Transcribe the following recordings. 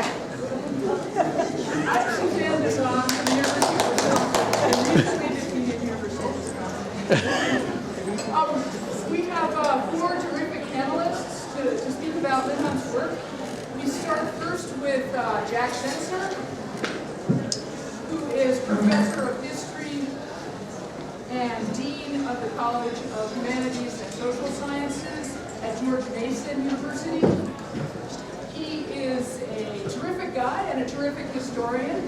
I'm Suzanne Desan from the University of Wisconsin, and recently defeated University of Wisconsin. We have four terrific panelists to speak about Lynn Hunt's work. We start first with Jack Censer, who is Professor of History and Dean of the College of Humanities and Social Sciences at George Mason University. He is a terrific guy and a terrific historian.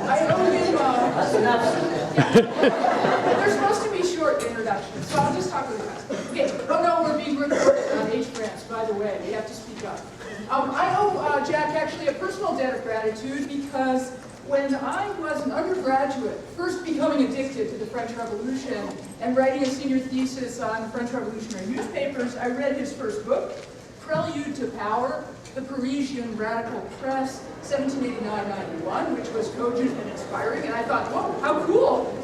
I owe him, they're supposed to be short introductions, so I'll just talk really fast. Okay, oh no, we're being recorded on H-Grants, by the way, we have to speak up. I owe Jack actually a personal debt of gratitude because when I was an undergraduate, first becoming addicted to the French Revolution and writing a senior thesis on the French Revolutionary newspapers, I read his first book, Prelude to Power, The Parisian Radical Press, 1789-91, which was cogent and inspiring, and I thought, whoa, how cool!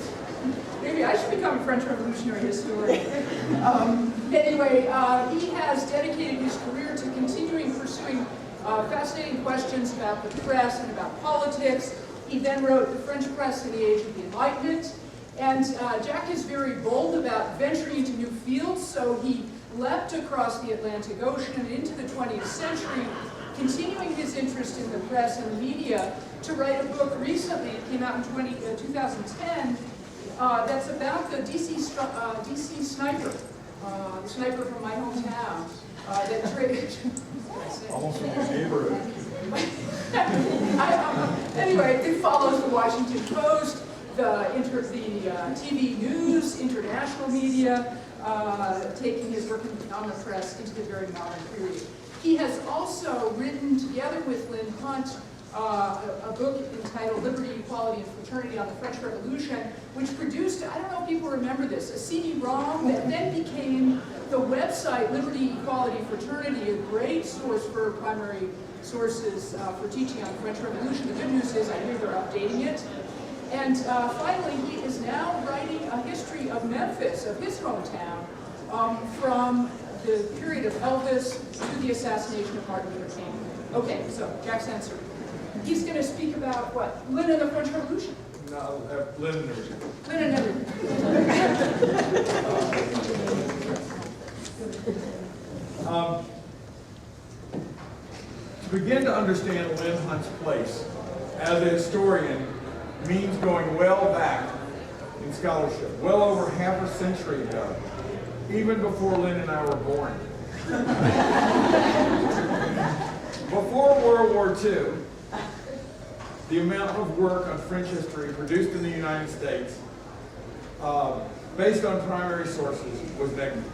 Maybe I should become a French Revolutionary historian. Anyway, he has dedicated his career to continuing pursuing fascinating questions about the press and about politics. He then wrote The French Press in the Age of the Enlightenment. And Jack is very bold about venturing into new fields, so he leapt across the Atlantic Ocean and into the 20th century, continuing his interest in the press and the media to write a book recently. It came out in 2010 that's about the DC sniper, the sniper from my hometown that traded. Almost from your neighborhood. Anyway, it follows the Washington Post, the TV news, international media, taking his work on the press into the very modern period. He has also written, together with Lynn Hunt, a book entitled Liberty, Equality, and Fraternity on the French Revolution, which produced, I don't know if people remember this, a CD-ROM that then became the website Liberty, Equality, Fraternity, a great source for primary sources for teaching on the French Revolution. The good news is I hear they're updating it. And finally, he is now writing a history of Memphis, of his hometown, from the period of Elvis to the assassination of Martin Luther King. Okay, so Jack Censer. He's going to speak about what? Lynn and the French Revolution. No, Lynn and everything. Lynn and everything. To begin to understand Lynn Hunt's place as a historian means going well back in scholarship, well over half a century ago, even before Lynn and I were born. Before World War II, the amount of work on French history produced in the United States based on primary sources was negligible.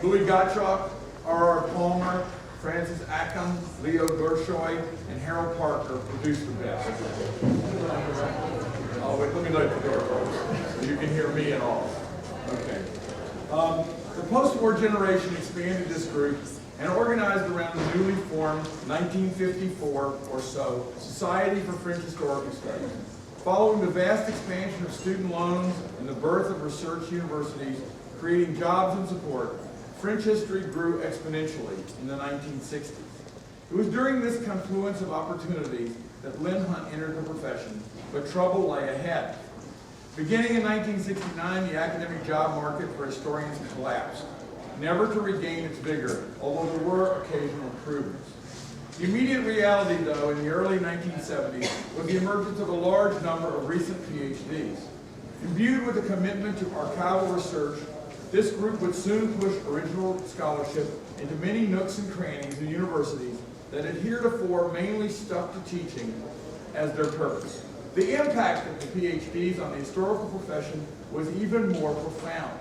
Louis Gottschalk, R.R. Palmer, Francis Ackham, Leo Gershoy, and Harold Parker produced the best. Oh, wait, let me light the door first, so you can hear me and all. Okay. The post-war generation expanded this group and organized around the newly formed 1954 or so Society for French Historical Studies. Following the vast expansion of student loans and the birth of research universities creating jobs and support, French history grew exponentially in the 1960s. It was during this confluence of opportunities that Lynn Hunt entered the profession, but trouble lay ahead. Beginning in 1969, the academic job market for historians collapsed, never to regain its vigor, although there were occasional improvements. The immediate reality, though, in the early 1970s was the emergence of a large number of recent PhDs. Imbued with a commitment to archival research, this group would soon push original scholarship into many nooks and crannies of universities that had heretofore mainly stuck to teaching as their purpose. The impact of the PhDs on the historical profession was even more profound.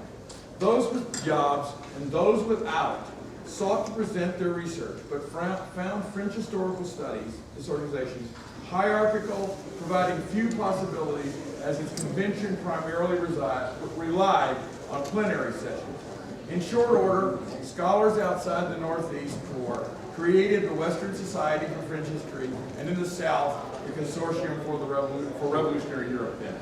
Those with jobs and those without sought to present their research, but found French historical studies, this organization, hierarchical, providing few possibilities as its convention primarily relied on plenary sessions. In short order, scholars outside the Northeast Corps created the Western Society for French History, and in the South, the Consortium for Revolutionary Europe then.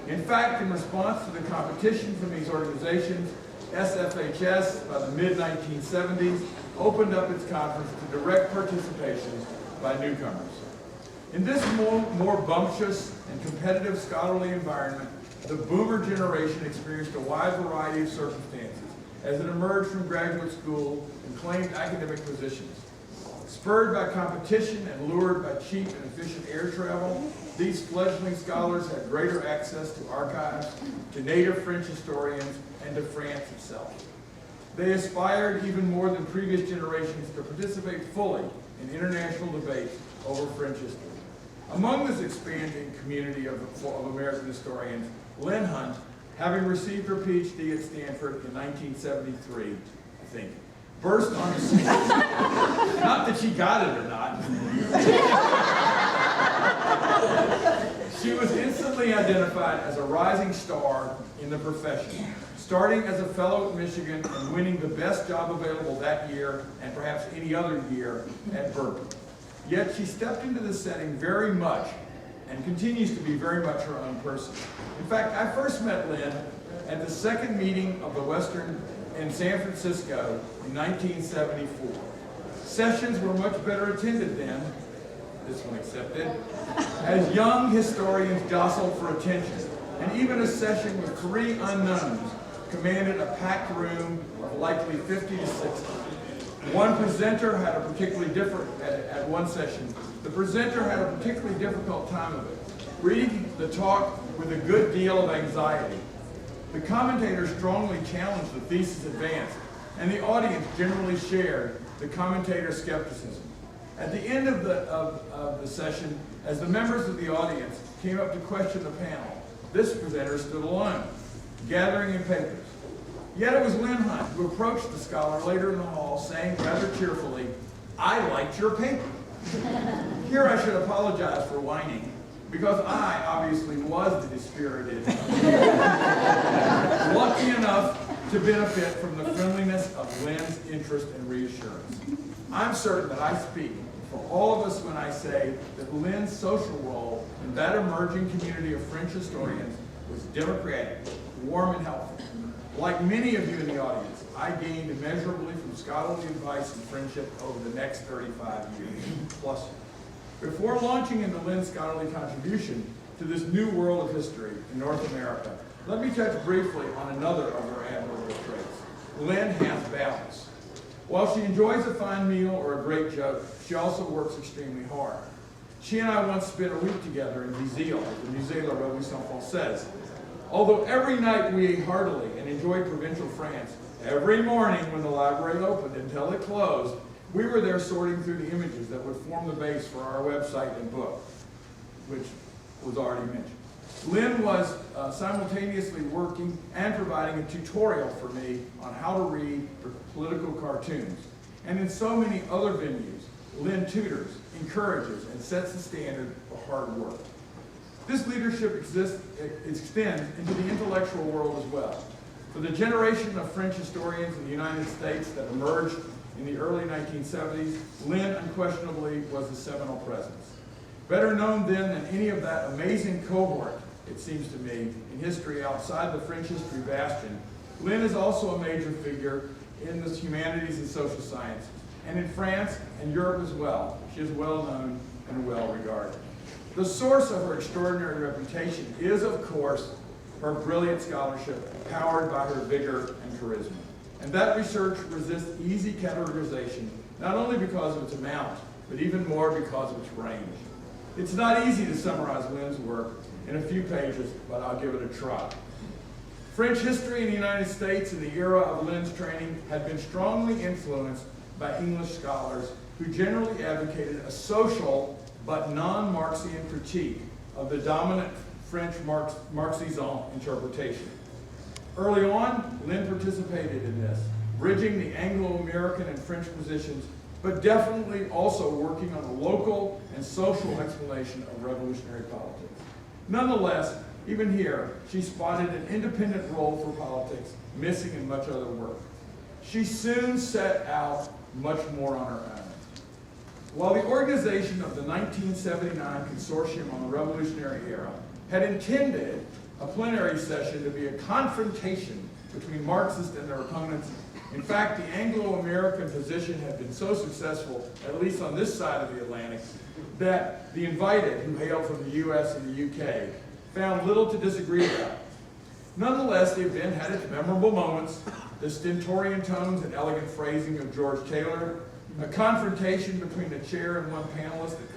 In fact, in response to the competition from these organizations, SFHS, by the mid-1970s, opened up its conference to direct participation by newcomers. In this more bumptious and competitive scholarly environment, the boomer generation experienced a wide variety of circumstances as it emerged from graduate school and claimed academic positions. Spurred by competition and lured by cheap and efficient air travel, these fledgling scholars had greater access to archives, to native French historians, and to France itself. They aspired even more than previous generations to participate fully in international debates over French history. Among this expanding community of American historians, Lynn Hunt, having received her PhD at Stanford in 1973, I think, burst on the scene. Not that she got it or not. She was instantly identified as a rising star in the profession, starting as a fellow at Michigan and winning the best job available that year and perhaps any other year at Berkeley. Yet she stepped into this setting very much and continues to be very much her own person. In fact, I first met Lynn at the second meeting of the Western in San Francisco in 1974. Sessions were much better attended then, this one accepted, as young historians jostled for attention, and even a session with 3 unknowns commanded a packed room of likely 50 to 60. One presenter had a particularly at one session, the presenter had a particularly difficult time of it, reading the talk with a good deal of anxiety. The commentator strongly challenged the thesis advanced, and the audience generally shared the commentator's skepticism. At the end of the session, as the members of the audience came up to question the panel, this presenter stood alone, gathering in papers. Yet it was Lynn Hunt who approached the scholar later in the hall, saying rather cheerfully, "I liked your paper." Here I should apologize for whining, because I obviously was the dispirited, lucky enough to benefit from the friendliness of Lynn's interest and reassurance. I'm certain that I speak for all of us when I say that Lynn's social role in that emerging community of French historians was democratic, warm, and helpful. Like many of you in the audience, I gained immeasurably from scholarly advice and friendship over the next 35 years plus. Before launching into Lynn's scholarly contribution to this new world of history in North America, let me touch briefly on another of her admirable traits. Lynn has balance. While she enjoys a fine meal or a great joke, she also works extremely hard. She and I once spent a week together in Vizille, as the Musée La Revue Saint-Française. Although every night we ate heartily and enjoyed provincial France, every morning when the library opened until it closed, we were there sorting through the images that would form the base for our website and book, which was already mentioned. Lynn was simultaneously working and providing a tutorial for me on how to read political cartoons. And in so many other venues, Lynn tutors, encourages, and sets the standard for hard work. This leadership extends into the intellectual world as well. For the generation of French historians in the United States that emerged in the early 1970s, Lynn unquestionably was a seminal presence. Better known then than any of that amazing cohort, it seems to me, in history outside the French history bastion, Lynn is also a major figure in the humanities and social sciences. And in France and Europe as well, she is well known and well regarded. The source of her extraordinary reputation is, of course, her brilliant scholarship, powered by her vigor and charisma. And that research resists easy categorization, not only because of its amount, but even more because of its range. It's not easy to summarize Lynn's work in a few pages, but I'll give it a try. French history in the United States in the era of Lynn's training had been strongly influenced by English scholars who generally advocated a social but non-Marxian critique of the dominant French Marxism interpretation. Early on, Lynn participated in this, bridging the Anglo-American and French positions, but definitely also working on a local and social explanation of revolutionary politics. Nonetheless, even here, she spotted an independent role for politics missing in much other work. She soon set out much more on her own. While the organization of the 1979 Consortium on the Revolutionary Era had intended a plenary session to be a confrontation between Marxists and their opponents In fact, the Anglo-American position had been so successful, at least on this side of the Atlantic, that the invited, who hailed from the US and the UK, found little to disagree about. Nonetheless, the event had its memorable moments, the stentorian tones and elegant phrasing of George Taylor, a confrontation between a chair and one panelist that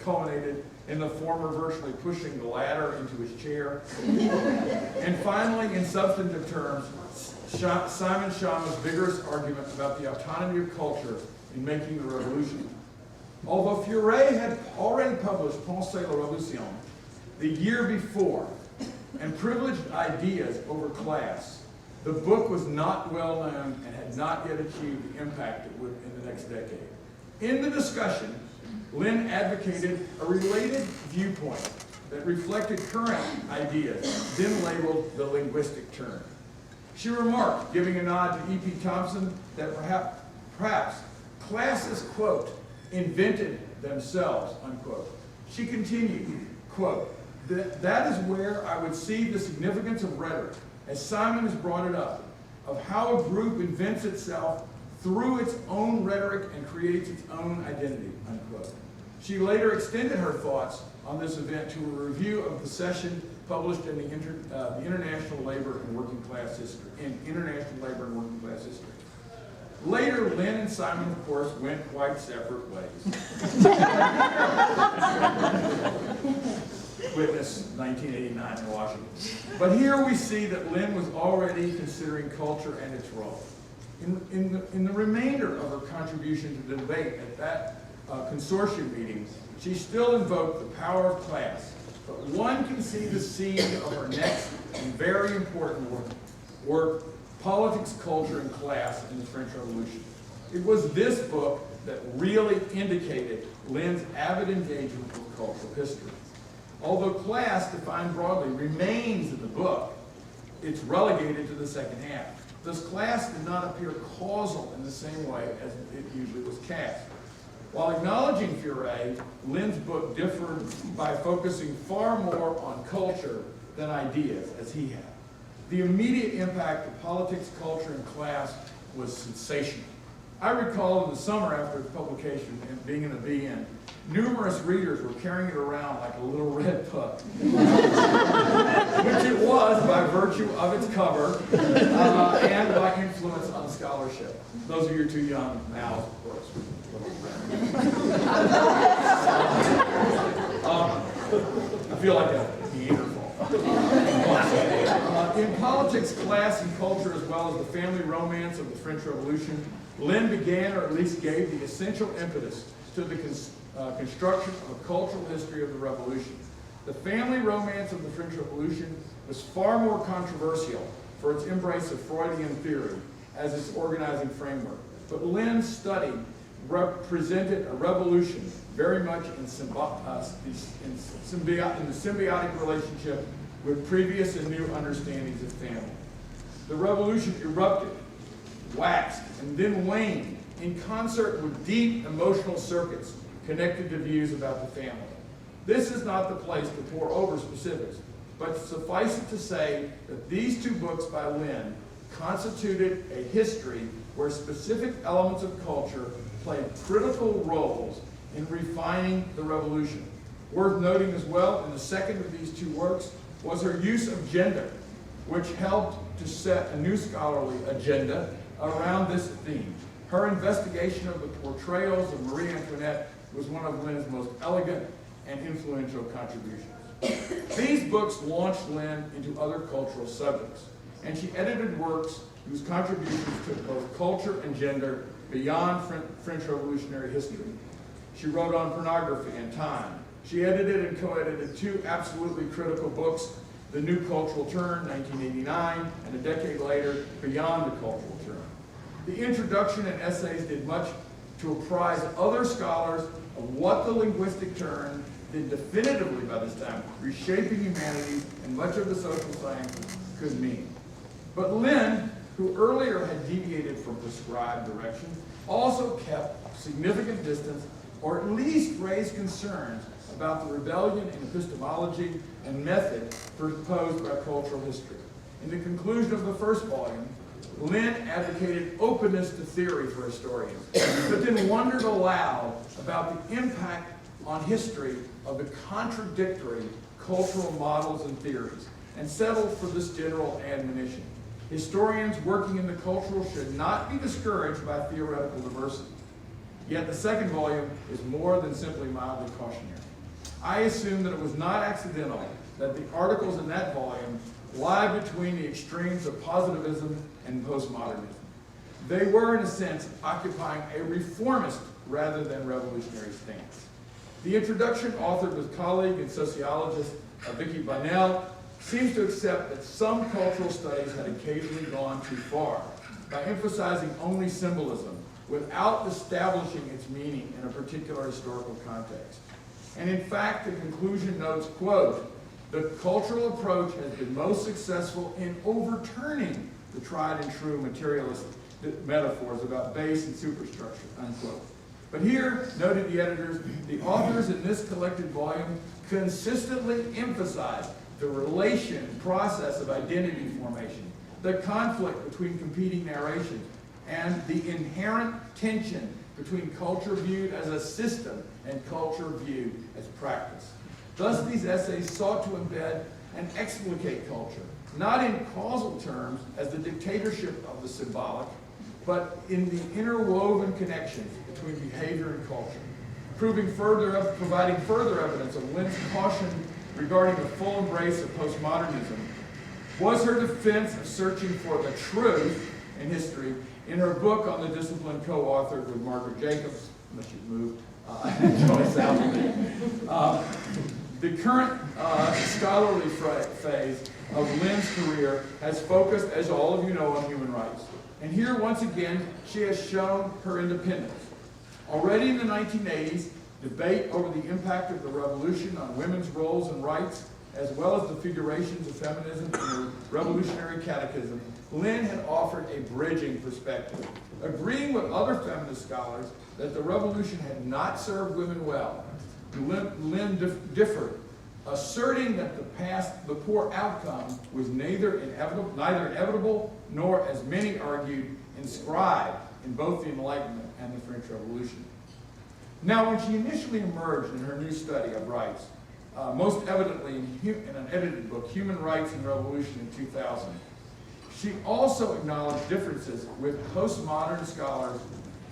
culminated in the former virtually pushing the latter into his chair, and finally, in substantive terms, Simon Schama's vigorous argument about the autonomy of culture in making the revolution. Although Furet had already published Penser la Révolution the year before and privileged ideas over class, the book was not well known and had not yet achieved the impact it would in the next decade. In the discussion, Lynn advocated a related viewpoint that reflected current ideas, then labeled the linguistic turn. She remarked, giving a nod to E.P. Thompson, that perhaps classes, quote, invented themselves, unquote. She continued, quote, that is where I would see the significance of rhetoric, as Simon has brought it up, of how a group invents itself through its own rhetoric and creates its own identity, unquote. She later extended her thoughts on this event to a review of the session published in the International Labor and Working Class History, Later, Lynn and Simon, of course, went quite separate ways. Witness 1989 in Washington. But here we see that Lynn was already considering culture and its role. In the remainder of her contribution to the debate at that consortium meeting, she still invoked the power of class. But one can see the seed of her next and very important work, Politics, Culture, and Class in the French Revolution. It was this book that really indicated Lynn's avid engagement with cultural history. Although class, defined broadly, remains in the book, it's relegated to the second half. Thus, class did not appear causal in the same way as it usually was cast. While acknowledging Furet, Lynn's book differed by focusing far more on culture than ideas, as he had. The immediate impact of politics, culture, and class was sensational. I recall in the summer after its publication and being in a BN, numerous readers were carrying it around like a little red pup, which it was by virtue of its cover and by influence on scholarship. Those of you too young now, of course. I feel like a Neanderthal. In politics, class, and culture, as well as the family romance of the French Revolution, Lynn began, or at least gave, the essential impetus to the construction of a cultural history of the Revolution. The family romance of the French Revolution was far more controversial for its embrace of Freudian theory as its organizing framework. But Lynn's study represented a revolution very much in the symbiotic relationship with previous and new understandings of family. The revolution erupted, waxed, and then waned in concert with deep emotional circuits connected to views about the family. This is not the place to pour over specifics, but suffice it to say that these two books by Lynn constituted a history where specific elements of culture played critical roles in refining the revolution. Worth noting as well, in the second of these two works, was her use of gender, which helped to set a new scholarly agenda around this theme. Her investigation of the portrayals of Marie Antoinette was one of Lynn's most elegant and influential contributions. These books launched Lynn into other cultural subjects, and she edited works whose contributions took both culture and gender beyond French Revolutionary history. She wrote on pornography and time. She edited and co-edited two absolutely critical books, The New Cultural Turn, 1989, and a decade later, Beyond the Cultural Turn. The introduction and essays did much to apprise other scholars of what the linguistic turn did definitively by this time, reshaping humanity and much of the social sciences could mean. But Lynn, who earlier had deviated from prescribed direction, also kept significant distance, or at least raised concerns about the rebellion in epistemology and method proposed by cultural history. In the conclusion of the first volume, Lynn advocated openness to theory for historians, but then wondered aloud about the impact on history of the contradictory cultural models and theories, and settled for this general admonition. Historians working in the cultural should not be discouraged by theoretical diversity. Yet the second volume is more than simply mildly cautionary. I assume that it was not accidental that the articles in that volume lie between the extremes of positivism and postmodernism. They were, in a sense, occupying a reformist rather than revolutionary stance. The introduction, authored with colleague and sociologist Baecque seems to accept that some cultural studies had occasionally gone too far by emphasizing only symbolism without establishing its meaning in a particular historical context. And in fact, the conclusion notes, quote, "The cultural approach has been most successful in overturning the tried and true materialist metaphors about base and superstructure," unquote. But here, noted the editors, the authors in this collected volume consistently emphasize the relation process of identity formation, the conflict between competing narrations, and the inherent tension between culture viewed as a system and culture viewed as practice. Thus, these essays sought to embed and explicate culture, not in causal terms as the dictatorship of the symbolic, but in the interwoven connections between behavior and culture, providing further evidence of Lynn's caution regarding the full embrace of postmodernism was her defense of searching for the truth in history in her book on the discipline co-authored with Margaret Jacobs, unless you move, and Joy Southern. The current scholarly phase of Lynn's career has focused, as all of you know, on human rights. And here, once again, she has shown her independence. Already in the 1980s, debate over the impact of the revolution on women's roles and rights, as well as the figurations of feminism in the Revolutionary Catechism, Lynn had offered a bridging perspective, agreeing with other feminist scholars that the revolution had not served women well. Lynn differed, asserting that the poor outcome was neither inevitable nor, as many argued, inscribed in both the Enlightenment and the French Revolution. Now, when she initially emerged in her new study of rights, most evidently in an edited book, Human Rights and Revolution in 2000, she also acknowledged differences with postmodern scholars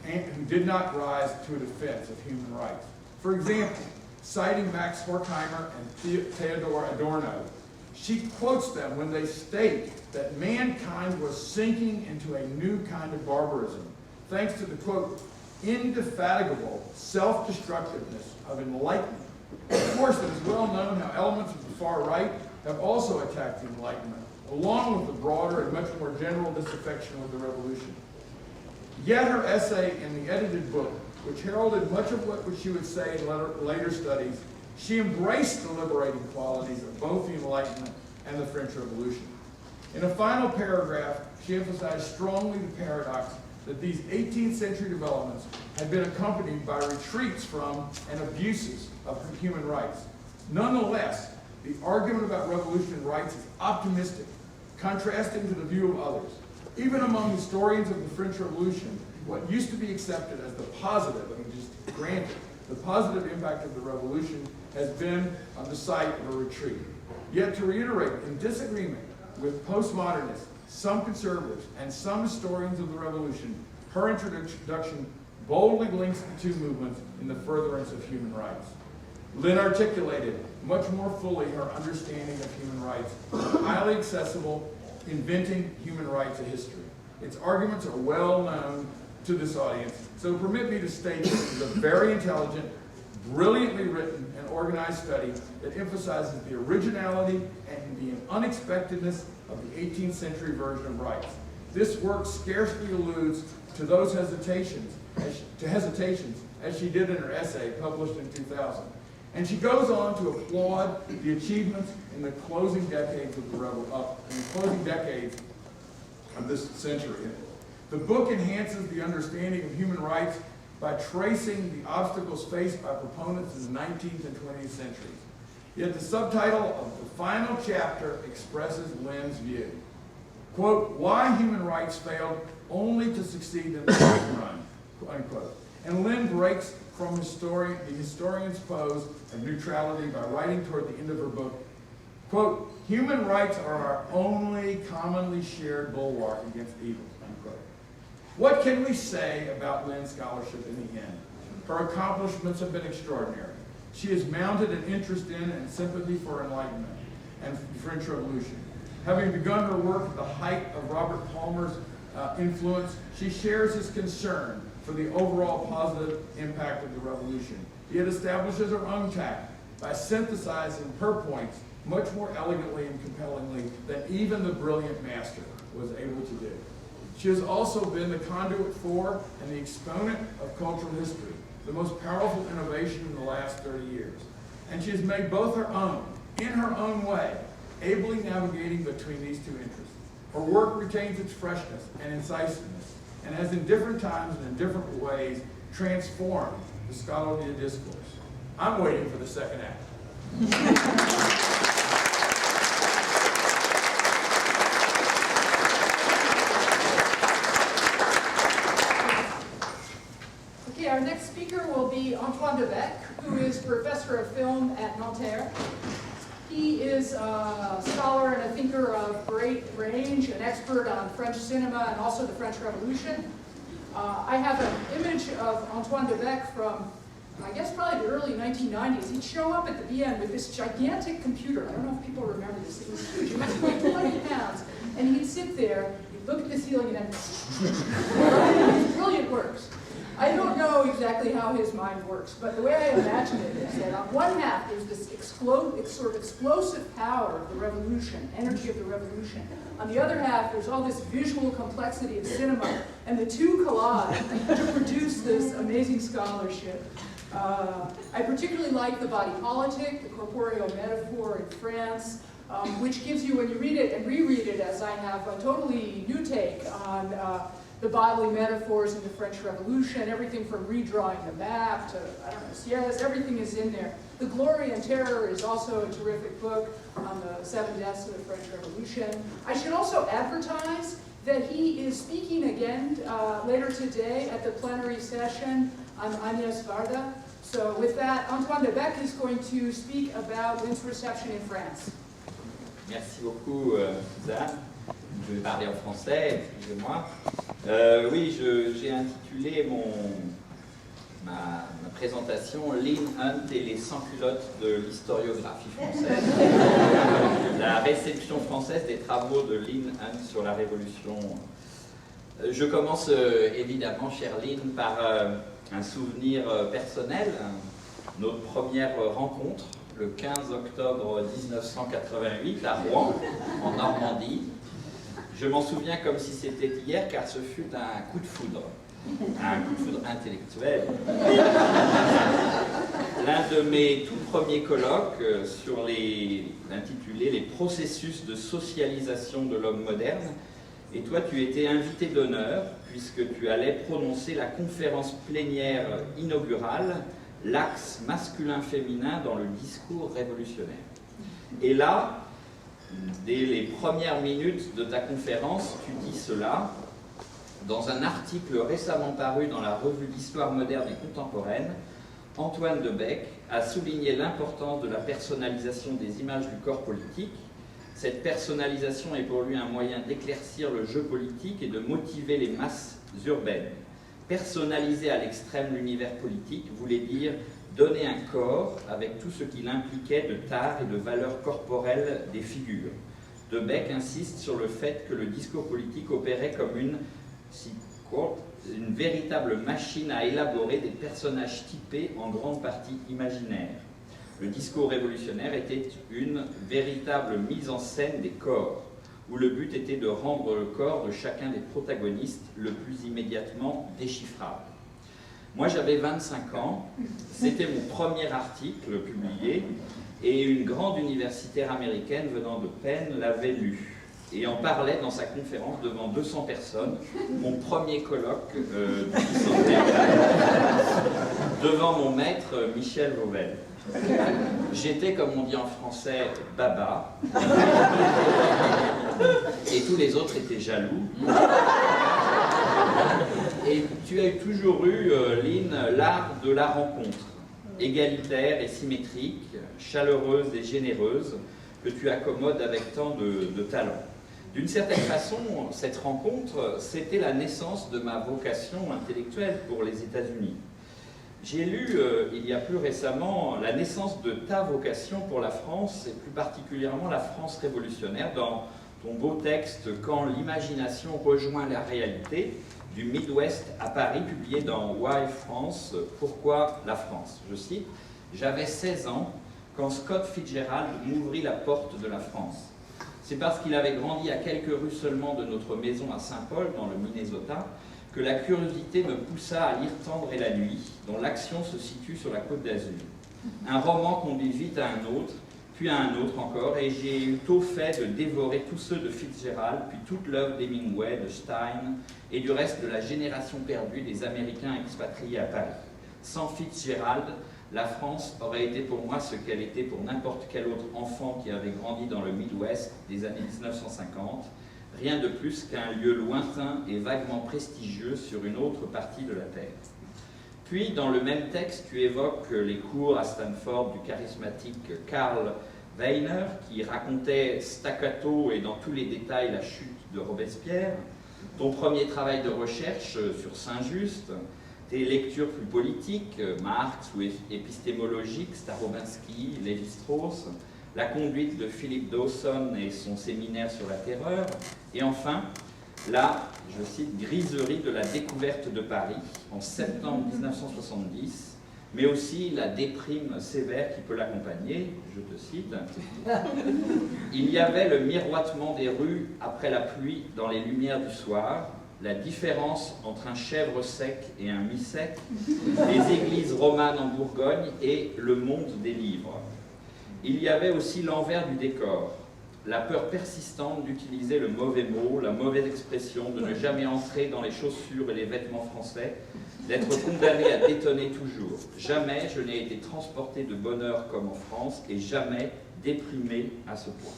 who did not rise to a defense of human rights. For example, citing Max Horkheimer and Theodor Adorno, she quotes them when they state that mankind was sinking into a new kind of barbarism, thanks to the, quote, indefatigable self-destructiveness of enlightenment. Of course, it is well known how elements of the far right have also attacked the Enlightenment, along with the broader and much more general disaffection with the revolution. Yet her essay in the edited book, which heralded much of what she would say in later studies, she embraced the liberating qualities of both the Enlightenment and the French Revolution. In a final paragraph, she emphasized strongly the paradox that these 18th century developments had been accompanied by retreats from and abuses of human rights. Nonetheless, the argument about revolution and rights is optimistic, contrasting to the view of others. Even among historians of the French Revolution, what used to be accepted as the positive, just granted, the positive impact of the revolution has been on the site of a retreat. Yet to reiterate, in disagreement with postmodernists, some conservatives, and some historians of the revolution, her introduction boldly links the two movements in the furtherance of human rights. Lynn articulated much more fully her understanding of human rights, highly accessible, Inventing Human Rights, a History. Its arguments are well known to this audience, so permit me to state this is a very intelligent, brilliantly written, and organized study that emphasizes the originality and the unexpectedness of the 18th century version of rights. This work scarcely alludes to those hesitations, as she did in her essay published in 2000. And she goes on to applaud the achievements in the closing decades of this century. The book enhances the understanding of human rights by tracing the obstacles faced by proponents in the 19th and 20th centuries. Yet the subtitle of the final chapter expresses Lynn's view. quote, why human rights failed only to succeed in the long run, unquote. And Lynn breaks from the historian's pose of neutrality by writing toward the end of her book, quote, human rights are our only commonly shared bulwark against evil, unquote. What can we say about Lynn's scholarship in the end? Her accomplishments have been extraordinary. She has mounted an interest in and sympathy for Enlightenment and the French Revolution. Having begun her work at the height of Robert Palmer's influence, she shares his concern for the overall positive impact of the revolution. Yet establishes her own tack by synthesizing her points much more elegantly and compellingly than even the brilliant master was able to do. She has also been the conduit for and the exponent of cultural history, the most powerful innovation in the last 30 years. And she has made both her own, in her own way, ably navigating between these two interests. Her work retains its freshness and incisiveness, and has in different times and in different ways transformed the scholarly discourse. I'm waiting for the second act. Okay, our next speaker will be Antoine de Baecque, who is professor of film at Nanterre. He is a scholar and a thinker of great range, an expert on French cinema and also the French Revolution. I have an image of Antoine de Baecque from, I guess, probably the early 1990s. He'd show up at the BN with this gigantic computer. I don't know if people remember this. It was huge. It was like 20 pounds. And he'd sit there, he'd look at the ceiling, and then these brilliant works. I don't know exactly how his mind works, but the way I imagine it is that on one half there's this sort of explosive power of the revolution, energy of the revolution. On the other half, there's all this visual complexity of cinema, and the two collide to produce this amazing scholarship. I particularly like the body politic, the corporeal metaphor in France, which gives you, when you read it and reread it, as I have, a totally new take on the bodily metaphors in the French Revolution, everything from redrawing the map to, I don't know, sierras, everything is in there. The Glory and Terror is also a terrific book on the 7 deaths of the French Revolution. I should also advertise that he is speaking again later today at the plenary session on Agnès Varda. So with that, Antoine de Baecque is going to speak about Lynn's reception in France. Merci beaucoup, Suzanne. Je vais parler en français, excusez-moi. Oui, j'ai intitulé ma présentation « Lynn, Hunt et les sans-culottes de l'historiographie française ». La réception française des travaux de Lynn Hunt sur la Révolution. Je commence évidemment, chère Lynn, par un souvenir personnel, notre première rencontre, le 15 octobre 1988 à Rouen, en Normandie. Je m'en souviens comme si c'était hier, car ce fut un coup de foudre intellectuel. L'un de mes tout premiers colloques intitulé « Les processus de socialisation de l'homme moderne ». Et toi, tu étais invité d'honneur, puisque tu allais prononcer la conférence plénière inaugurale « L'axe masculin-féminin dans le discours révolutionnaire ». Et là, dès les premières minutes de ta conférence, tu dis cela. Dans un article récemment paru dans la revue d'histoire moderne et contemporaine, Antoine de Baecque a souligné l'importance de la personnalisation des images du corps politique. Cette personnalisation est pour lui un moyen d'éclaircir le jeu politique et de motiver les masses urbaines. Personnaliser à l'extrême l'univers politique voulait dire donner un corps avec tout ce qu'il impliquait de tares et de valeurs corporelles des figures. De Baecque insiste sur le fait que le discours politique opérait comme une véritable machine à élaborer des personnages typés en grande partie imaginaires. Le discours révolutionnaire était une véritable mise en scène des corps, où le but était de rendre le corps de chacun des protagonistes le plus immédiatement déchiffrable. Moi, j'avais 25 ans, c'était mon premier article publié, et une grande universitaire américaine venant de Penn l'avait lu, et en parlait dans sa conférence devant 200 personnes, mon premier colloque du bicentenaire, devant mon maître Michel Vauvel. J'étais, comme on dit en français, baba. Et tous les autres étaient jaloux. Et tu as toujours eu, Lynn, l'art de la rencontre, égalitaire et symétrique, chaleureuse et généreuse, que tu accommodes avec tant de talent. D'une certaine façon, cette rencontre, c'était la naissance de ma vocation intellectuelle pour les États-Unis. J'ai lu, il y a plus récemment, la naissance de ta vocation pour la France, et plus particulièrement la France révolutionnaire, dans ton beau texte « Quand l'imagination rejoint la réalité », du Mid-Ouest à Paris, publié dans Why France, Pourquoi la France. Je cite, « J'avais 16 ans quand Scott Fitzgerald m'ouvrit la porte de la France. C'est parce qu'il avait grandi à quelques rues seulement de notre maison à Saint-Paul, dans le Minnesota, que la curiosité me poussa à lire Tendre et la nuit, dont l'action se situe sur la Côte d'Azur. Un roman conduit vite à un autre, puis à un autre encore, et j'ai eu tôt fait de dévorer tous ceux de Fitzgerald, puis toute l'œuvre d'Hemingway, de Stein, et du reste de la génération perdue des Américains expatriés à Paris. Sans Fitzgerald, la France aurait été pour moi ce qu'elle était pour n'importe quel autre enfant qui avait grandi dans le Mid-Ouest des années 1950, rien de plus qu'un lieu lointain et vaguement prestigieux sur une autre partie de la Terre. Puis, dans le même texte, tu évoques les cours à Stanford du charismatique Karl Weiner, qui racontait staccato et dans tous les détails la chute de Robespierre, ton premier travail de recherche sur Saint-Just, tes lectures plus politiques, Marx ou épistémologiques, Starobinsky, Lévi-Strauss, la conduite de Philip Dawson et son séminaire sur la terreur, et enfin, la, je cite, griserie de la découverte de Paris en septembre 1970, mais aussi la déprime sévère qui peut l'accompagner, je te cite. Il y avait le miroitement des rues après la pluie dans les lumières du soir, la différence entre un chèvre sec et un mi-sec, les églises romanes en Bourgogne et le monde des livres. Il y avait aussi l'envers du décor, la peur persistante d'utiliser le mauvais mot, la mauvaise expression, de ne jamais entrer dans les chaussures et les vêtements français, d'être condamné à détonner toujours. Jamais je n'ai été transporté de bonheur comme en France et jamais déprimé à ce point.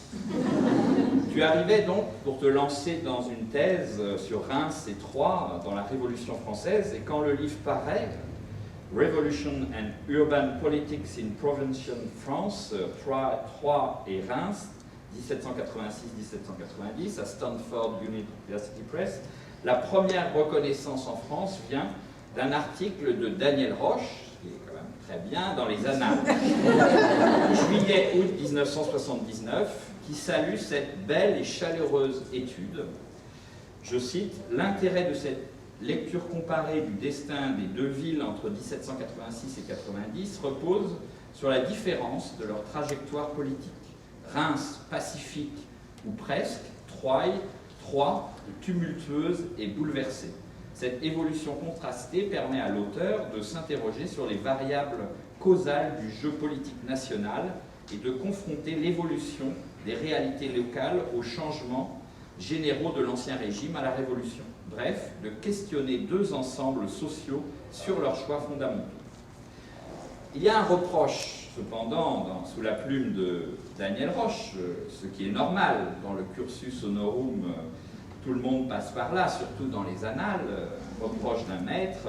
Tu arrivais donc pour te lancer dans une thèse sur Reims et Troyes dans la Révolution française, et quand le livre paraît, Revolution and Urban Politics in Provincial France, Troyes et Reims, 1786-1790, à Stanford University Press, la première reconnaissance en France vient d'un article de Daniel Roche, qui est quand même très bien, dans les Annales, juillet-août 1979, qui salue cette belle et chaleureuse étude. Je cite, « L'intérêt de cette lecture comparée du destin des deux villes entre 1786 et 90 repose sur la différence de leur trajectoire politique. Reims pacifique ou presque, Troyes tumultueuse et bouleversée. Cette évolution contrastée permet à l'auteur de s'interroger sur les variables causales du jeu politique national et de confronter l'évolution des réalités locales aux changements généraux de l'Ancien Régime à la Révolution. Bref, de questionner deux ensembles sociaux sur leurs choix fondamentaux. Il y a un reproche, cependant, sous la plume de Daniel Roche, ce qui est normal dans le cursus honorum, tout le monde passe par là, surtout dans les annales, reproche d'un maître.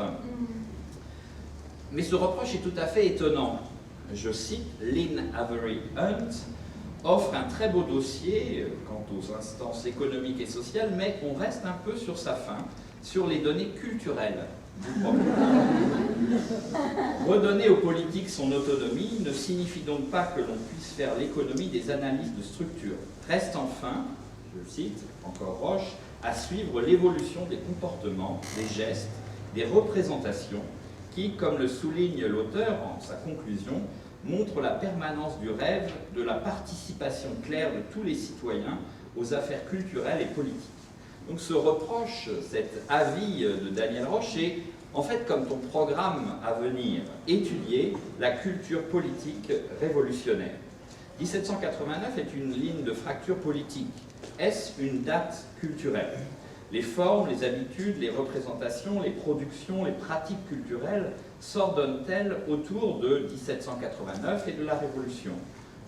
Mais ce reproche est tout à fait étonnant. Je cite, Lynn Avery Hunt offre un très beau dossier quant aux instances économiques et sociales, mais on reste un peu sur sa fin, sur les données culturelles du problème. Redonner aux politiques son autonomie ne signifie donc pas que l'on puisse faire l'économie des analyses de structure. Reste enfin, je cite, encore Roche, à suivre l'évolution des comportements, des gestes, des représentations qui, comme le souligne l'auteur en sa conclusion, montre la permanence du rêve de la participation claire de tous les citoyens aux affaires culturelles et politiques. Donc ce reproche, cet avis de Daniel Roche est en fait comme ton programme à venir, étudier la culture politique révolutionnaire. 1789 est une ligne de fracture politique. Est-ce une date culturelle? Les formes, les habitudes, les représentations, les productions, les pratiques culturelles s'ordonnent-elles autour de 1789 et de la Révolution?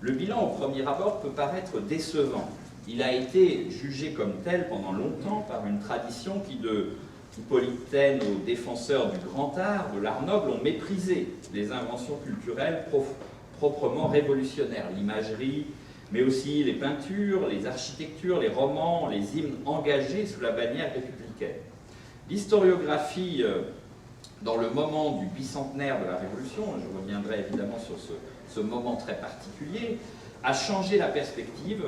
Le bilan au premier abord peut paraître décevant. Il a été jugé comme tel pendant longtemps par une tradition qui, de Hippolytaine aux défenseurs du grand art, de l'art noble, ont méprisé les inventions culturelles proprement révolutionnaires, l'imagerie, mais aussi les peintures, les architectures, les romans, les hymnes engagés sous la bannière républicaine. L'historiographie, dans le moment du bicentenaire de la Révolution, je reviendrai évidemment sur ce moment très particulier, a changé la perspective,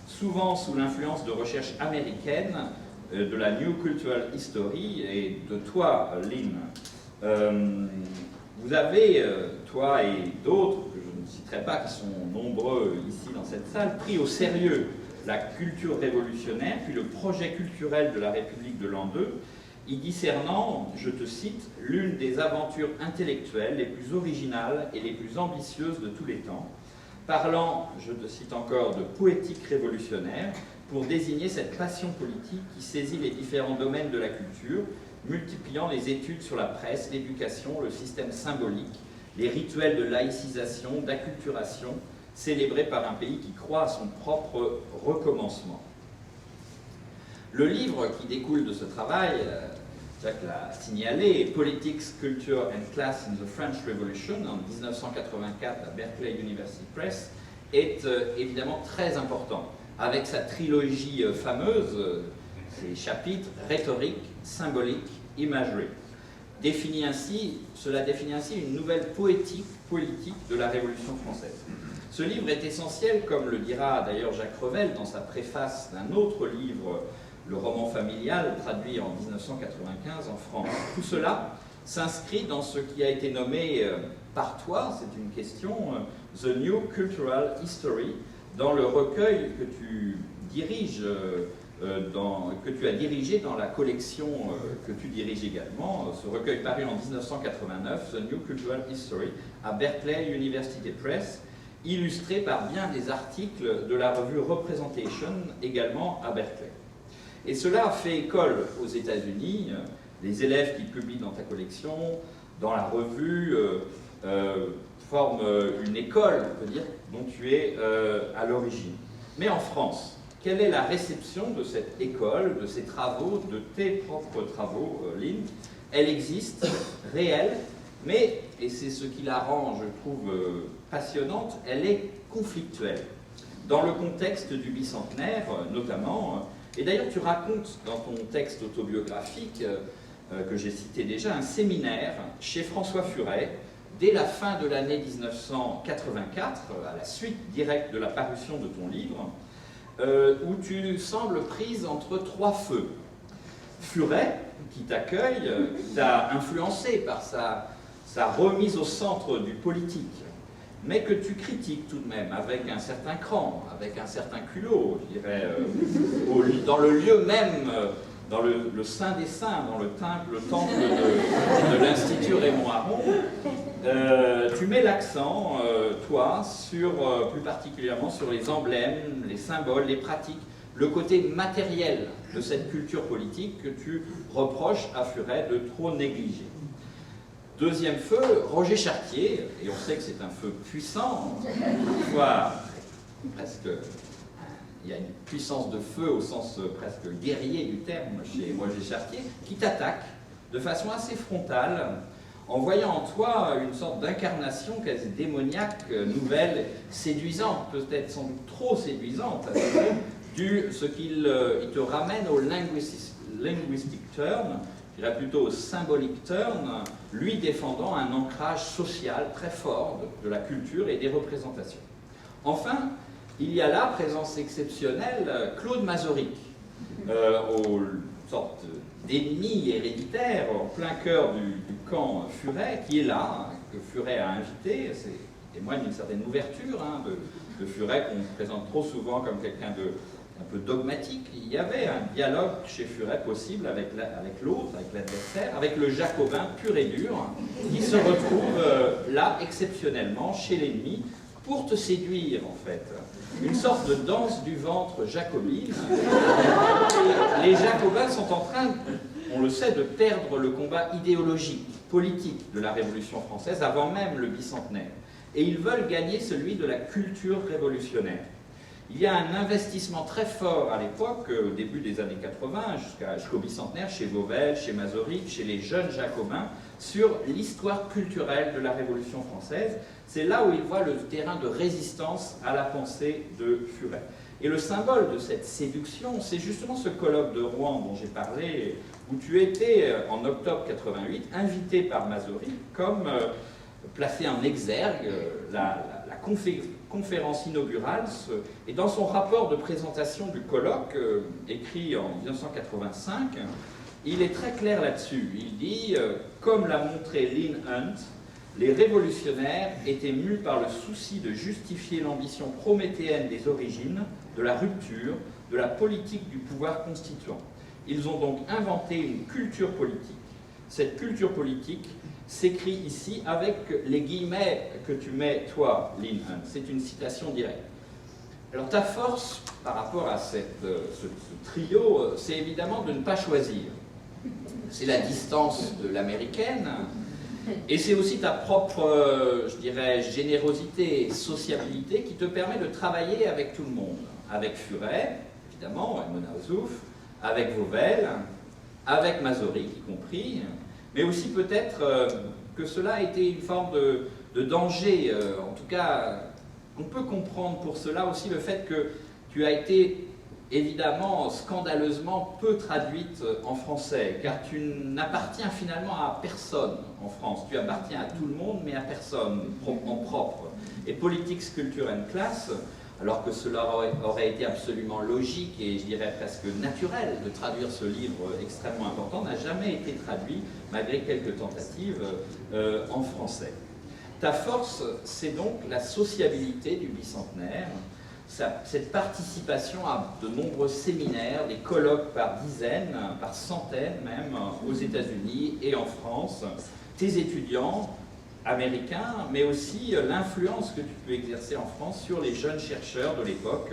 souvent sous l'influence de recherches américaines, de la New Cultural History et de toi, Lynn. Vous avez, toi et d'autres, que je ne citerai pas, qui sont nombreux ici dans cette salle, pris au sérieux la culture révolutionnaire, puis le projet culturel de la République de l'an 2, y discernant, je te cite, l'une des aventures intellectuelles les plus originales et les plus ambitieuses de tous les temps, parlant, je te cite encore, de poétique révolutionnaire, pour désigner cette passion politique qui saisit les différents domaines de la culture, multipliant les études sur la presse, l'éducation, le système symbolique, les rituels de laïcisation, d'acculturation, célébrés par un pays qui croit à son propre recommencement. Le livre qui découle de ce travail, Jacques l'a signalé, Politics, Culture and Class in the French Revolution, en 1984 à Berkeley University Press, est évidemment très important, avec sa trilogie fameuse, ses chapitres rhétorique, symbolique, imagerie. Cela définit ainsi une nouvelle poétique politique de la Révolution française. Ce livre est essentiel, comme le dira d'ailleurs Jacques Revel dans sa préface d'un autre livre, le roman familial, traduit en 1995 en France. Tout cela s'inscrit dans ce qui a été nommé par toi, c'est une question, The New Cultural History, dans le recueil que tu diriges, que tu as dirigé dans la collection que tu diriges également, ce recueil paru en 1989, The New Cultural History, à Berkeley University Press, illustré par bien des articles de la revue Representation, également à Berkeley. Et cela a fait école aux États-Unis. Les élèves qui publient dans ta collection, dans la revue, forment une école, on peut dire, dont tu es à l'origine. Mais en France, quelle est la réception de cette école, de ces travaux, de tes propres travaux, Lynn? Elle existe, réelle, mais, et c'est ce qui la rend, je trouve, passionnante, elle est conflictuelle. Dans le contexte du bicentenaire, notamment, et d'ailleurs tu racontes dans ton texte autobiographique, que j'ai cité déjà, un séminaire chez François Furet, dès la fin de l'année 1984, à la suite directe de la parution de ton livre, où tu sembles prise entre trois feux. Furet, qui t'accueille, qui t'a influencé par sa remise au centre du politique, mais que tu critiques tout de même avec un certain cran, avec un certain culot, je dirais, dans le lieu même, dans le Saint des Saints, dans le temple de l'Institut Raymond Aron. Tu mets l'accent, toi, plus particulièrement sur les emblèmes, les symboles, les pratiques, le côté matériel de cette culture politique que tu reproches à Furet de trop négliger. Deuxième feu, Roger Chartier, et on sait que c'est un feu puissant, parfois presque, il y a une puissance de feu au sens presque guerrier du terme chez Roger Chartier, qui t'attaque de façon assez frontale, en voyant en toi une sorte d'incarnation quasi démoniaque, nouvelle, séduisante, peut-être sans doute trop séduisante, ce qu'il te ramène au linguistic turn, je dirais plutôt au symbolic turn, lui défendant un ancrage social très fort de la culture et des représentations. Enfin, il y a là, présence exceptionnelle, Claude Mazoric, aux sortes d'ennemi héréditaire, en plein cœur du camp Furet, qui est là, que Furet a invité, témoigne d'une certaine ouverture de Furet qu'on présente trop souvent comme quelqu'un un peu dogmatique. Il y avait un dialogue chez Furet possible avec l'autre, avec l'adversaire, avec le jacobin pur et dur, qui se retrouve là exceptionnellement chez l'ennemi pour te séduire en fait. Une sorte de danse du ventre jacobine. Et les jacobins sont en train, on le sait, de perdre le combat idéologique, politique de la Révolution française avant même le bicentenaire. Et ils veulent gagner celui de la culture révolutionnaire. Il y a un investissement très fort à l'époque, au début des années 80, jusqu'au bicentenaire, chez Vauvel, chez Mazorik, chez les jeunes jacobins, sur l'histoire culturelle de la Révolution française. C'est là où ils voient le terrain de résistance à la pensée de Furet. Et le symbole de cette séduction, c'est justement ce colloque de Rouen dont j'ai parlé, où tu étais, en octobre 88, invité par Mazorik comme placé en exergue la conférence inaugurale. Et dans son rapport de présentation du colloque, écrit en 1985, il est très clair là-dessus. Il dit, comme l'a montré Lynn Hunt, les révolutionnaires étaient mus par le souci de justifier l'ambition prométhéenne des origines, de la rupture, de la politique du pouvoir constituant. Ils ont donc inventé une culture politique. Cette culture politique s'écrit ici avec les guillemets que tu mets, toi, Lynn Hunt. C'est une citation directe. Alors ta force par rapport à ce trio, c'est évidemment de ne pas choisir. C'est la distance de l'américaine, et c'est aussi ta propre, je dirais, générosité et sociabilité qui te permet de travailler avec tout le monde. Avec Furet, évidemment, Mona Ozouf, avec Vauvel, avec Mazorik y compris, mais aussi peut-être que cela a été une forme de danger. En tout cas, on peut comprendre pour cela aussi le fait que tu as été évidemment scandaleusement peu traduite en français, car tu n'appartiens finalement à personne en France. Tu appartiens à tout le monde, mais à personne en propre. Et Politics, Culture and Class, alors que cela aurait été absolument logique et je dirais presque naturel de traduire ce livre extrêmement important, n'a jamais été traduit, malgré quelques tentatives, en français. Ta force, c'est donc la sociabilité du bicentenaire, cette participation à de nombreux séminaires, des colloques par dizaines, par centaines même, aux États-Unis et en France, tes étudiants américains, mais aussi l'influence que tu peux exercer en France sur les jeunes chercheurs de l'époque,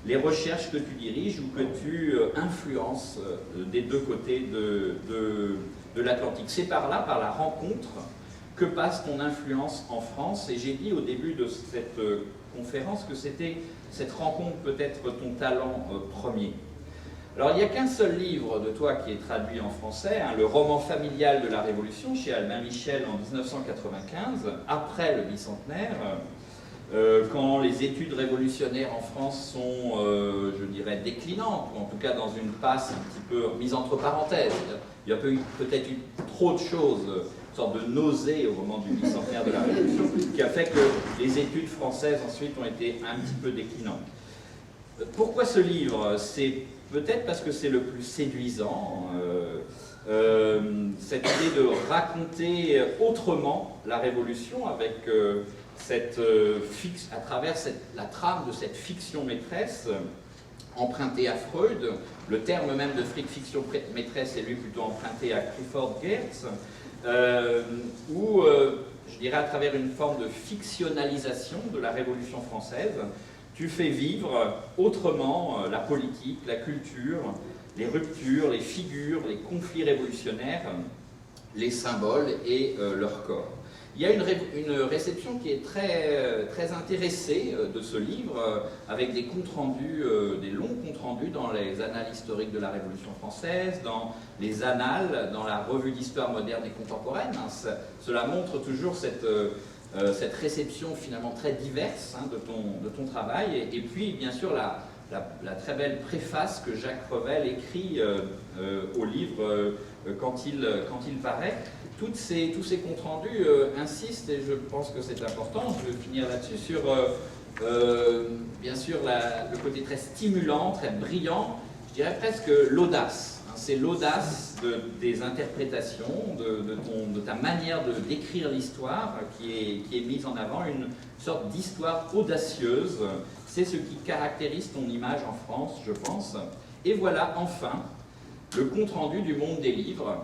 les recherches que tu diriges ou que tu influences des deux côtés de l'Atlantique. C'est par là, par la rencontre, que passe ton influence en France. Et j'ai dit au début de cette conférence que c'était cette rencontre peut-être ton talent premier. Alors il n'y a qu'un seul livre de toi qui est traduit en français, hein, le roman familial de la Révolution chez Albin Michel en 1995, après le bicentenaire, quand les études révolutionnaires en France sont, je dirais, déclinantes, ou en tout cas dans une passe un petit peu mise entre parenthèses. Il y a peut-être eu trop de choses, une sorte de nausée au moment du bicentenaire de la Révolution, qui a fait que les études françaises ensuite ont été un petit peu déclinantes. Pourquoi ce livre? C'est peut-être parce que c'est le plus séduisant, cette idée de raconter autrement la Révolution avec à travers la trame de cette fiction maîtresse empruntée à Freud. Le terme même de fiction maîtresse est lui plutôt emprunté à Clifford Geertz, où, je dirais, à travers une forme de fictionnalisation de la Révolution française, tu fais vivre autrement la politique, la culture, les ruptures, les figures, les conflits révolutionnaires, les symboles et leur corps. Il y a une réception qui est très intéressée de ce livre, avec des comptes rendus, des longs comptes rendus dans les annales historiques de la Révolution française, dans les annales, dans la revue d'histoire moderne et contemporaine. Cela montre toujours cette réception finalement très diverse de ton travail, et puis bien sûr la très belle préface que Jacques Revel écrit au livre quand il paraît. Tous ces comptes rendus insistent, et je pense que c'est important, je vais finir là-dessus, sur bien sûr le côté très stimulant, très brillant, je dirais presque l'audace. C'est l'audace des interprétations, de ta manière de décrire l'histoire qui est mise en avant, une sorte d'histoire audacieuse. C'est ce qui caractérise ton image en France, je pense. Et voilà enfin le compte-rendu du monde des livres.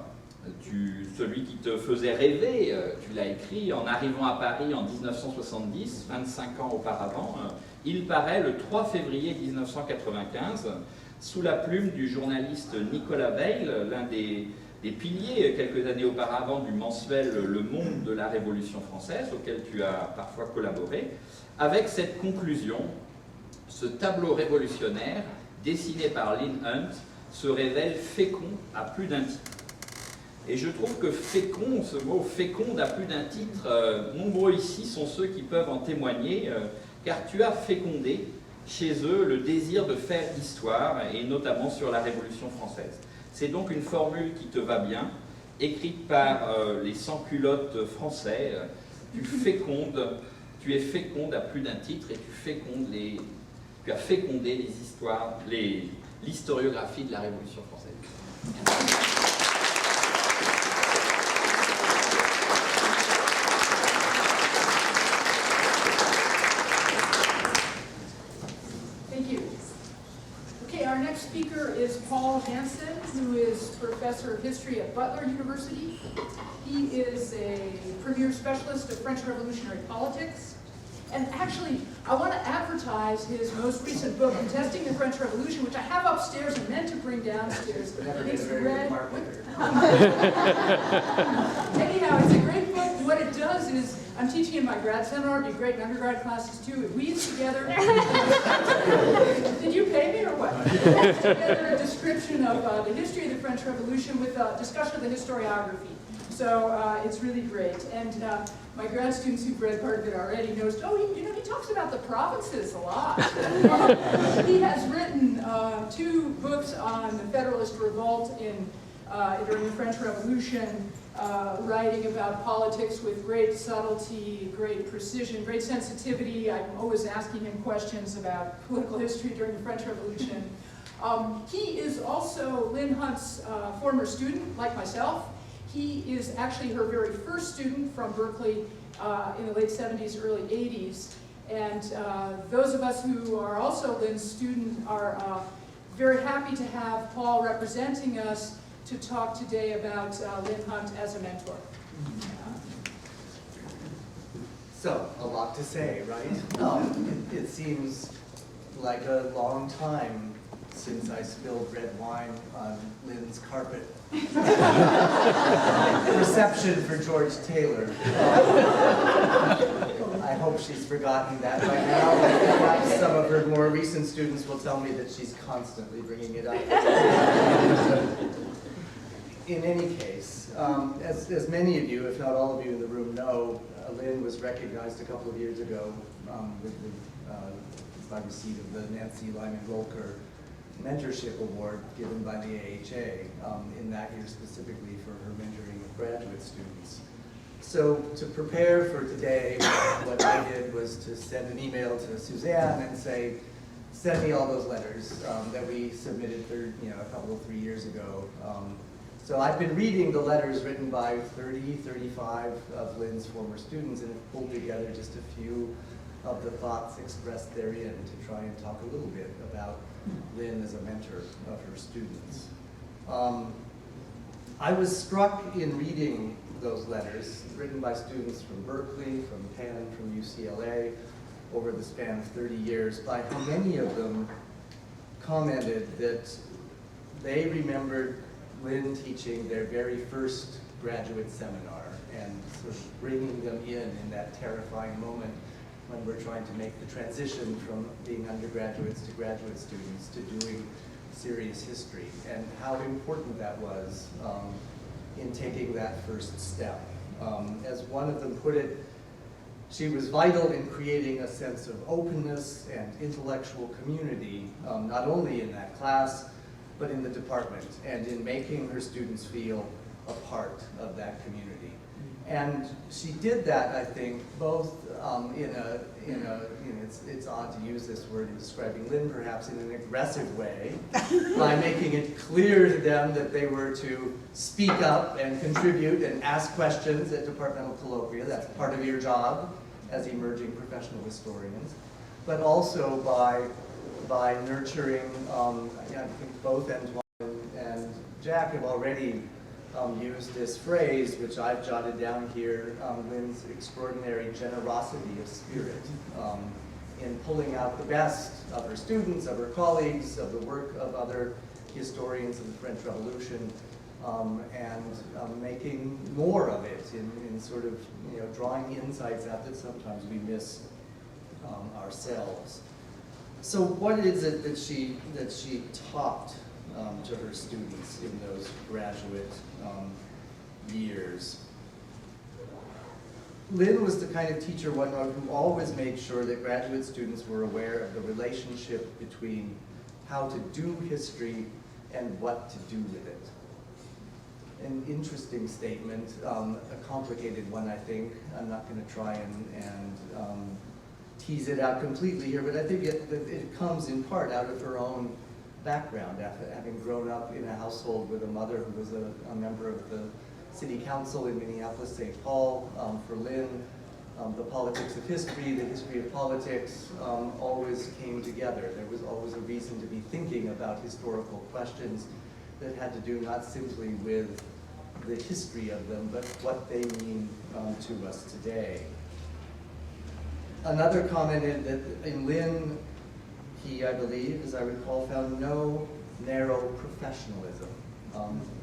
Celui qui te faisait rêver, tu l'as écrit en arrivant à Paris en 1970, 25 ans auparavant. Il paraît le 3 février 1995, sous la plume du journaliste Nicolas Weil, l'un des des piliers, quelques années auparavant, du mensuel Le Monde de la Révolution française, auquel tu as parfois collaboré, avec cette conclusion: ce tableau révolutionnaire, dessiné par Lynn se révèle fécond à plus d'un titre. Et je trouve que fécond, ce mot féconde à plus d'un titre, nombreux ici sont ceux qui peuvent en témoigner, car tu as fécondé chez eux le désir de faire histoire, et notamment sur la Révolution française. C'est donc une formule qui te va bien, écrite par les sans-culottes français. Tu es féconde à plus d'un titre, et tu as fécondé les histoires, l'historiographie de la Révolution française. Merci. Our next speaker is Paul Hanson, who is professor of history at Butler University. He is a premier specialist of French Revolutionary politics. And actually, I want to advertise his most recent book, Contesting the French Revolution, which I have upstairs and meant to bring downstairs. It's red. Anyhow, it's a great book. What it does is, I'm teaching in my grad seminar, it'd be great in undergrad classes too. It weaves together. Did you pay me or what? It weaves together a description of the history of the French Revolution with a discussion of the historiography. So it's really great. And my grad students who've read part of it already noticed, oh, he talks about the provinces a lot. He has written 2 books on the Federalist Revolt during the French Revolution, writing about politics with great subtlety, great precision, great sensitivity. I'm always asking him questions about political history during the French Revolution. He is also Lynn Hunt's former student, like myself. He is actually her very first student from Berkeley in the late 70s, early 80s. And those of us who are also Lynn's student are very happy to have Paul representing us to talk today about Lynn Hunt as a mentor. So, a lot to say, right? It seems like a long time since I spilled red wine on Lynn's carpet. Reception for George Taylor. I hope she's forgotten that by now. Perhaps some of her more recent students will tell me that she's constantly bringing it up. In any case, as many of you, if not all of you in the room know, Lynn was recognized a couple of years ago by receipt of the Nancy Lyman Volker Mentorship Award given by the AHA in that year specifically for her mentoring of graduate students. So to prepare for today, what I did was to send an email to Suzanne and say, send me all those letters that we submitted a couple of 3 years ago. So I've been reading the letters written by 35 of Lynn's former students and have pulled together just a few of the thoughts expressed therein to try and talk a little bit about Lynn as a mentor of her students. I was struck in reading those letters written by students from Berkeley, from Penn, from UCLA over the span of 30 years by how many of them commented that they remembered Lynn teaching their very first graduate seminar and sort of bringing them in that terrifying moment when we're trying to make the transition from being undergraduates to graduate students to doing serious history, and how important that was in taking that first step. As one of them put it, she was vital in creating a sense of openness and intellectual community, not only in that class, but in the department, and in making her students feel a part of that community. And she did that, I think, both it's odd to use this word in describing Lynn, perhaps in an aggressive way, by making it clear to them that they were to speak up and contribute and ask questions at departmental colloquia. That's part of your job as emerging professional historians. But also by nurturing, I think both Antoine and Jack have already used this phrase, which I've jotted down here, Lynn's extraordinary generosity of spirit in pulling out the best of her students, of her colleagues, of the work of other historians of the French Revolution, and making more of it in sort of, drawing insights out that sometimes we miss ourselves. So what is it that she taught to her students in those graduate years? Lynn was the kind of teacher, one who always made sure that graduate students were aware of the relationship between how to do history and what to do with it. An interesting statement, a complicated one, I think. I'm not going to try and tease it out completely here, but I think it comes in part out of her own background, after having grown up in a household with a mother who was a member of the city council in Minneapolis-St. Paul. For Lynn, the politics of history, the history of politics always came together. There was always a reason to be thinking about historical questions that had to do not simply with the history of them, but what they mean to us today. Another commented that in Lynn, he, I believe, as I recall, found no narrow professionalism.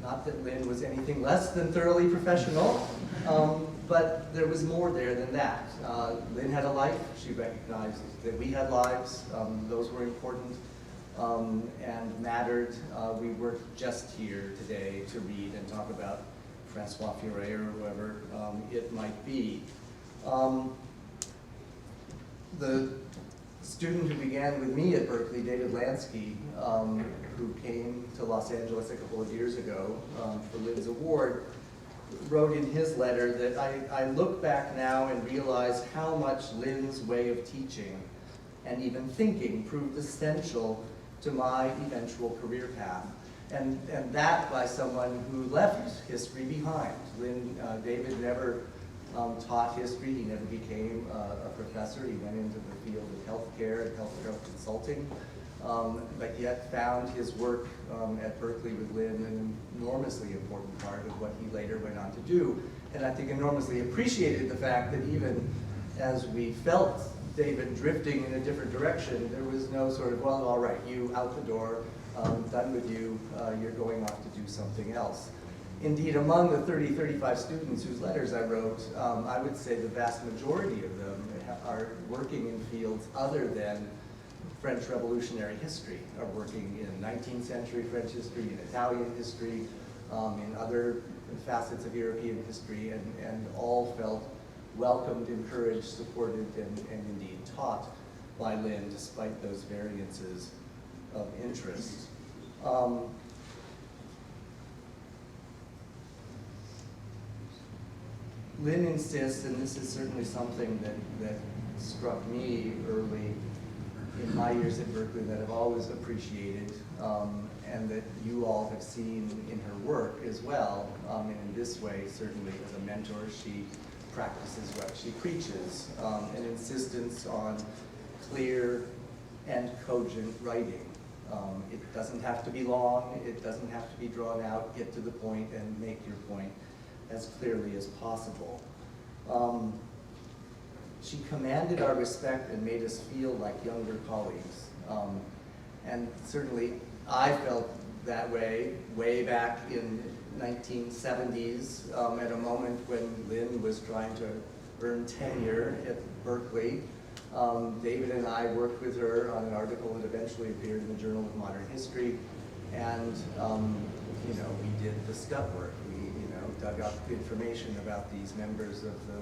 Not that Lynn was anything less than thoroughly professional, but there was more there than that. Lynn had a life. She recognized that we had lives. Those were important and mattered. We weren't just here today to read and talk about Francois Furet or whoever it might be. The student who began with me at Berkeley, David Lansky, who came to Los Angeles a couple of years ago for Lynn's award, wrote in his letter that I look back now and realize how much Lynn's way of teaching and even thinking proved essential to my eventual career path. And that by someone who left history behind. David never taught history. He never became a professor. He went into the field of healthcare and healthcare consulting, but yet found his work at Berkeley with Lynn an enormously important part of what he later went on to do. And I think enormously appreciated the fact that even as we felt David drifting in a different direction, there was no sort of, well, all right, you out the door, done with you, you're going off to do something else. Indeed, among the 35 students whose letters I wrote, I would say the vast majority of them are working in fields other than French Revolutionary history, are working in 19th century French history, in Italian history, in other facets of European history, and all felt welcomed, encouraged, supported, and indeed taught by Lynn, despite those variances of interest. Lynn insists, and this is certainly something that struck me early in my years at Berkeley that I've always appreciated, and that you all have seen in her work as well, and in this way, certainly as a mentor, she practices what she preaches, an insistence on clear and cogent writing. It doesn't have to be long, it doesn't have to be drawn out, get to the point and make your point as clearly as possible. She commanded our respect and made us feel like younger colleagues. And certainly I felt that way back in 1970s, at a moment when Lynn was trying to earn tenure at Berkeley. David and I worked with her on an article that eventually appeared in the Journal of Modern History, and we did the scut work. We dug up information about these members of the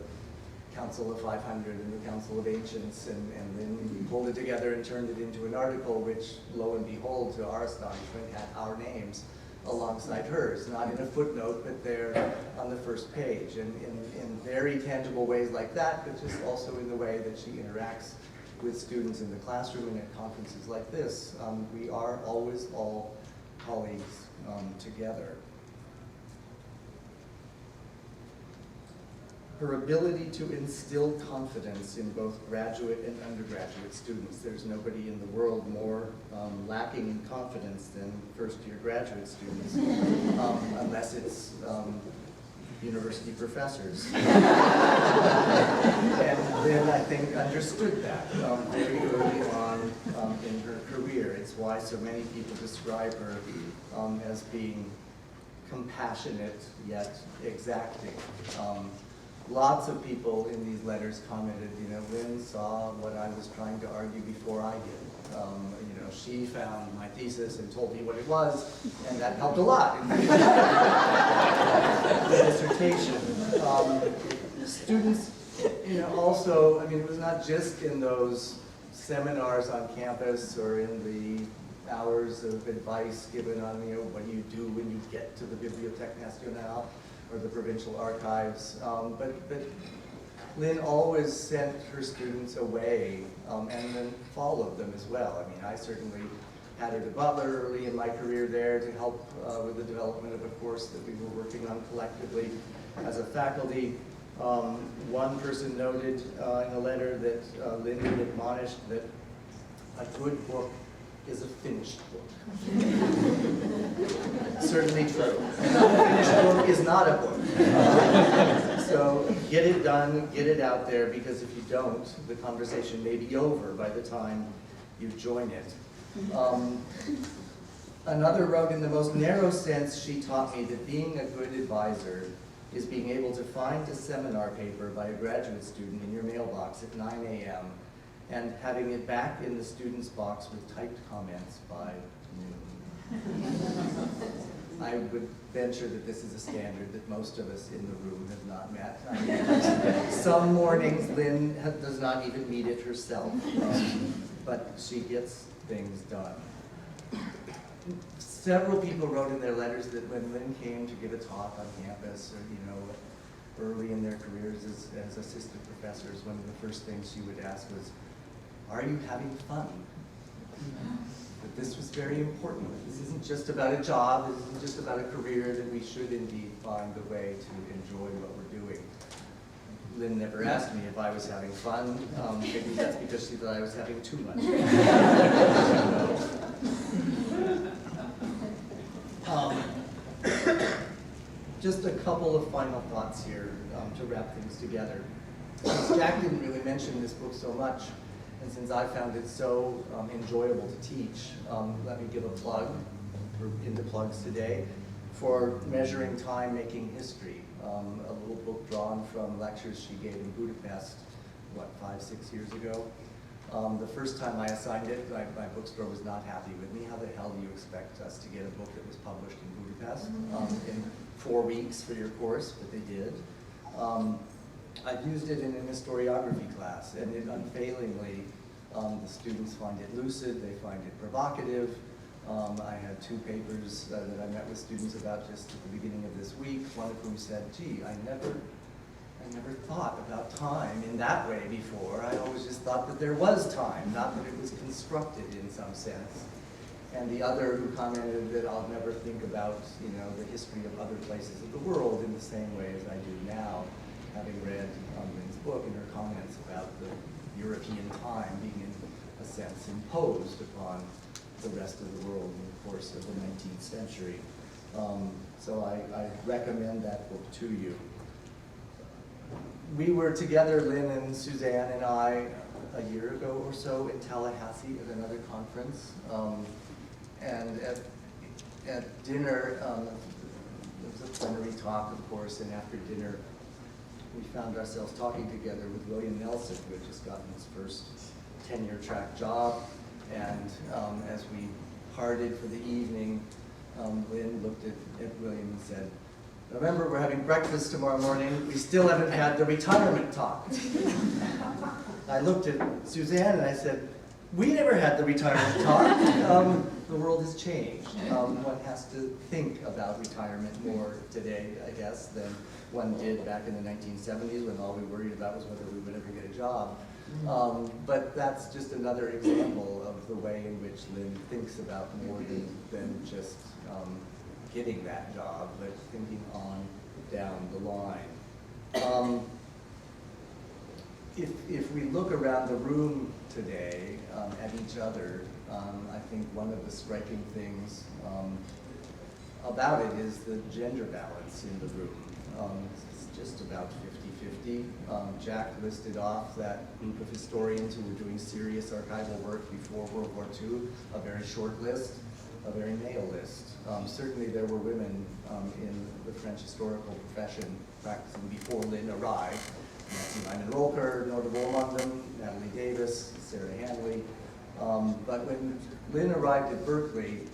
Council of 500 and the Council of Ancients, and then we pulled it together and turned it into an article which, lo and behold, to our astonishment, had our names alongside hers, not in a footnote, but there on the first page, and in very tangible ways like that, but just also in the way that she interacts with students in the classroom and at conferences like this. We are always all colleagues together. Her ability to instill confidence in both graduate and undergraduate students. There's nobody in the world more lacking in confidence than first-year graduate students, unless it's university professors. And then I think understood that very early on in her career. It's why so many people describe her as being compassionate yet exacting. Lots of people in these letters commented, you know, Lynn saw what I was trying to argue before I did. You know, she found my thesis and told me what it was, and that helped a lot in the dissertation. Students, you know, also, I mean, it was not just in those seminars on campus or in the hours of advice given on, you know, what do you do when you get to the Bibliothèque Nationale or the provincial archives, but Lynn always sent her students away and then followed them as well. I mean, I certainly had her to Butler early in my career there to help with the development of a course that we were working on collectively as a faculty. One person noted in a letter that Lynn had admonished that a good book is a finished book. Certainly true. A finished book is not a book. So get it done, get it out there, because if you don't, the conversation may be over by the time you join it. Another wrote, in the most narrow sense, she taught me that being a good advisor is being able to find a seminar paper by a graduate student in your mailbox at 9 a.m. and having it back in the student's box with typed comments by noon. I would venture that this is a standard that most of us in the room have not met. I mean, some mornings Lynn does not even meet it herself, but she gets things done. Several people wrote in their letters that when Lynn came to give a talk on campus, or you know, early in their careers as assistant professors, one of the first things she would ask was, "Are you having fun?" But this was very important. This isn't just about a job, this isn't just about a career, that we should indeed find a way to enjoy what we're doing. Lynn never asked me if I was having fun. Maybe that's because she thought I was having too much. Just a couple of final thoughts here to wrap things together. Since Jack didn't really mention this book so much, and since I found it so enjoyable to teach, let me give a plug, into plugs today, for Measuring Time, Making History, a little book drawn from lectures she gave in Budapest, what, 5-6 years ago. The first time I assigned it, my bookstore was not happy with me. How the hell do you expect us to get a book that was published in Budapest in 4 weeks for your course? But they did. I've used it in an historiography class, and it unfailingly, the students find it lucid, they find it provocative. I had 2 papers that I met with students about just at the beginning of this week, one of whom said, gee, I never thought about time in that way before. I always just thought that there was time, not that it was constructed in some sense. And the other who commented that I'll never think about, you know, the history of other places of the world in the same way as I do now, having read Lynn's book and her comments about the European time being, in a sense, imposed upon the rest of the world in the course of the 19th century. So I recommend that book to you. We were together, Lynn and Suzanne and I, a year ago or so in Tallahassee at another conference. And at dinner, it was a plenary talk, of course, and after dinner, we found ourselves talking together with William Nelson, who had just gotten his first tenure-track job. And as we parted for the evening, Lynn looked at William and said, remember, we're having breakfast tomorrow morning. We still haven't had the retirement talk. I looked at Suzanne and I said, we never had the retirement talk. The world has changed. One has to think about retirement more today, I guess, than one did back in the 1970s when all we worried about was whether we would ever get a job. But that's just another example of the way in which Lynn thinks about more than just getting that job, but thinking on down the line. If we look around the room today at each other, I think one of the striking things about it is the gender balance in the room. It's just about 50-50. Jack listed off that group of historians who were doing serious archival work before World War II, a very short list. a very male list. Certainly there were women in the French historical profession practicing before Lynn arrived. Lyman Roker, notable among them, Natalie Davis, Sarah Hanley. But when Lynn arrived at Berkeley,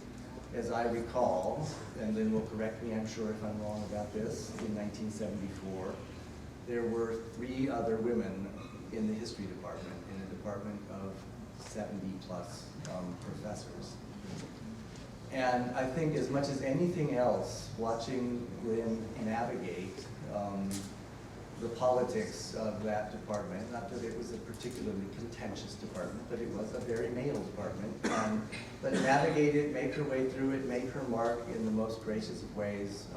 as I recall, and Lynn will correct me, I'm sure if I'm wrong about this, in 1974, there were 3 other women in the history department, in a department of 70 plus professors. And I think as much as anything else, watching Lynn navigate the politics of that department, not that it was a particularly contentious department, but it was a very male department, but navigate it, make her way through it, make her mark in the most gracious of ways,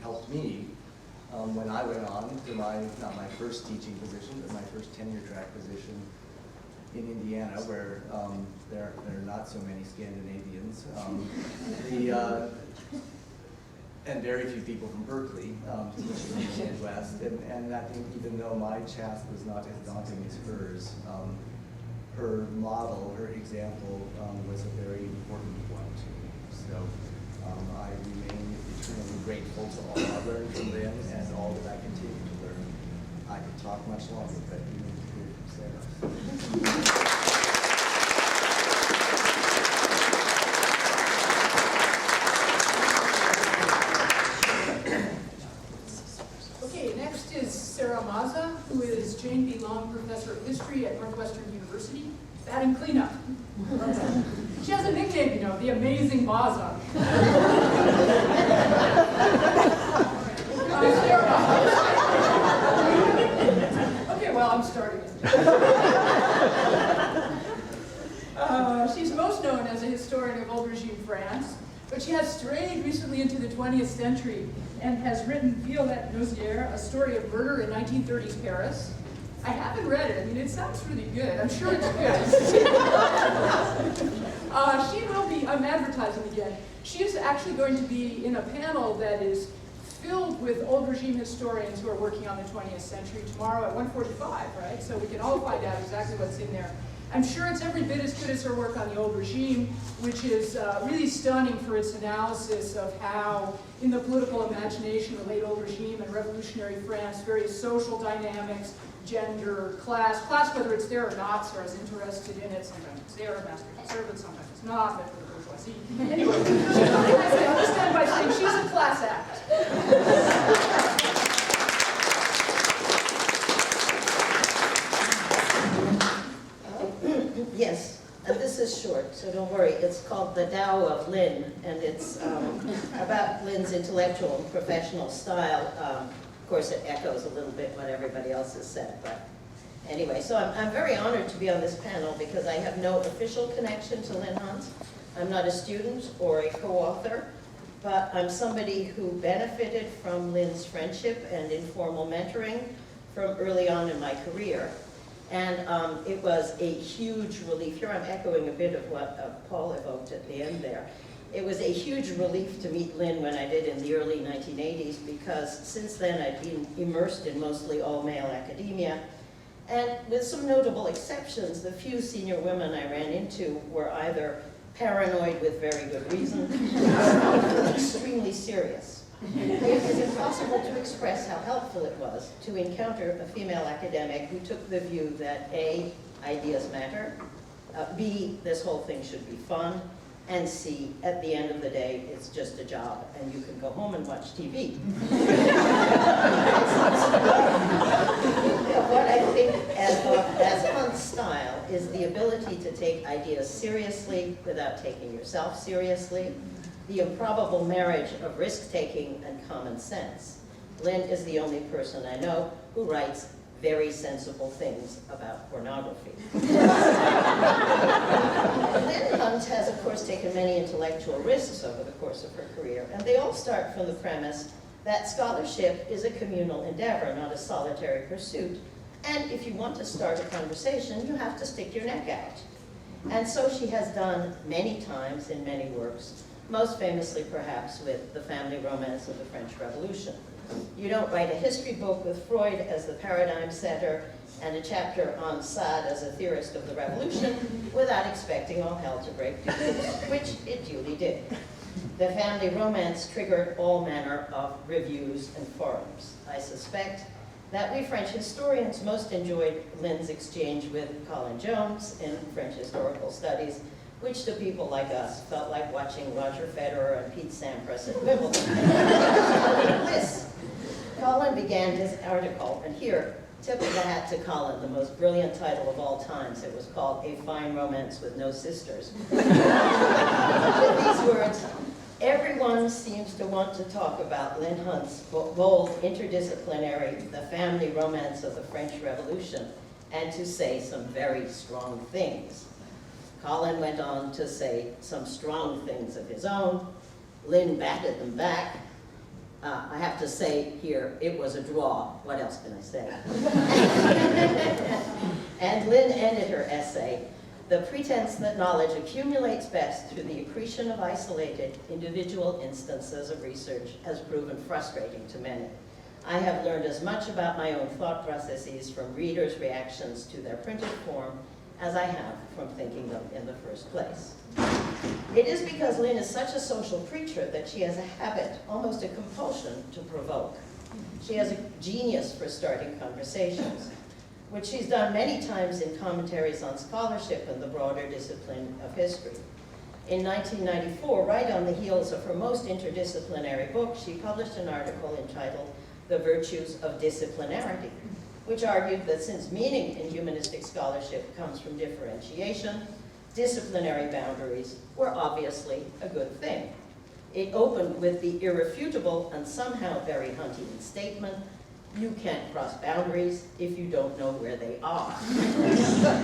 helped me when I went on to not my first teaching position, but my first tenure track position in Indiana, where there are not so many Scandinavians, and very few people from Berkeley teaching in the Midwest. And I think even though my task was not as daunting as hers, her model, her example was a very important one to me. So I remain eternally grateful to all I learned from Lynn and all that I continue to learn. I could talk much longer, but you need to hear from Sarah. Maza, who is Jane B. Long Professor of History at Northwestern University, batting cleanup. She has a nickname, you know, the Amazing Maza. Okay, well, I'm starting it. She's most known as a historian of old regime France, but she has strayed recently into the 20th century and has written Violette Nozière, A Story of Murder in 1930s Paris. I haven't read it. I mean, it sounds really good. I'm sure it's good. She will be, I'm advertising again, she is actually going to be in a panel that is filled with old regime historians who are working on the 20th century tomorrow at 1:45, right? So we can all find out exactly what's in there. I'm sure it's every bit as good as her work on the old regime, which is really stunning for its analysis of how, in the political imagination of the late old regime and revolutionary France, various social dynamics, gender, class, whether it's there or not, Sarah's interested in it. Sometimes it's there, master conservative, sometimes it's not, but for the bourgeoisie. Anyway, I understand by saying she's a class act. Yes, and this is short, so don't worry. It's called The Tao of Lynn, and it's about Lynn's intellectual and professional style. Of course, it echoes a little bit what everybody else has said, but anyway. So I'm very honored to be on this panel because I have no official connection to Lynn Hans. I'm not a student or a co-author, but I'm somebody who benefited from Lynn's friendship and informal mentoring from early on in my career. And it was a huge relief. Here I'm echoing a bit of what Paul evoked at the end there. It was a huge relief to meet Lynn when I did in the early 1980s because since then I'd been immersed in mostly all-male academia. And with some notable exceptions, the few senior women I ran into were either paranoid with very good reason or extremely serious. It is impossible to express how helpful it was to encounter a female academic who took the view that A, ideas matter, B, this whole thing should be fun, and C, at the end of the day, it's just a job and you can go home and watch TV. What I think as Hunt's style is the ability to take ideas seriously without taking yourself seriously, the improbable marriage of risk-taking and common sense. Lynn is the only person I know who writes very sensible things about pornography. Lynn Hunt has, of course, taken many intellectual risks over the course of her career, and they all start from the premise that scholarship is a communal endeavor, not a solitary pursuit. And if you want to start a conversation, you have to stick your neck out. And so she has done many times in many works, most famously perhaps with The Family Romance of the French Revolution. You don't write a history book with Freud as the paradigm setter and a chapter on Sade as a theorist of the revolution without expecting all hell to break loose, which it duly did. The family romance triggered all manner of reviews and forums. I suspect that we French historians most enjoyed Lynn's exchange with Colin Jones in French historical studies, which to people like us felt like watching Roger Federer and Pete Sampras at Wimbledon. Bliss. Colin began his article, and here, tip of the hat to Colin, the most brilliant title of all times. It was called A Fine Romance with No Sisters. With these words, everyone seems to want to talk about Lynn Hunt's bold, interdisciplinary, the family romance of the French Revolution, and to say some very strong things. Colin went on to say some strong things of his own. Lynn batted them back. I have to say here, it was a draw. What else can I say? And Lynn ended her essay, the pretense that knowledge accumulates best through the accretion of isolated individual instances of research has proven frustrating to many. I have learned as much about my own thought processes from readers' reactions to their printed form as I have from thinking them in the first place. It is because Lynn is such a social creature that she has a habit, almost a compulsion, to provoke. She has a genius for starting conversations, which she's done many times in commentaries on scholarship and the broader discipline of history. In 1994, right on the heels of her most interdisciplinary book, she published an article entitled The Virtues of Disciplinarity, which argued that since meaning in humanistic scholarship comes from differentiation, disciplinary boundaries were obviously a good thing. It opened with the irrefutable and somehow very Huntian statement, you can't cross boundaries if you don't know where they are.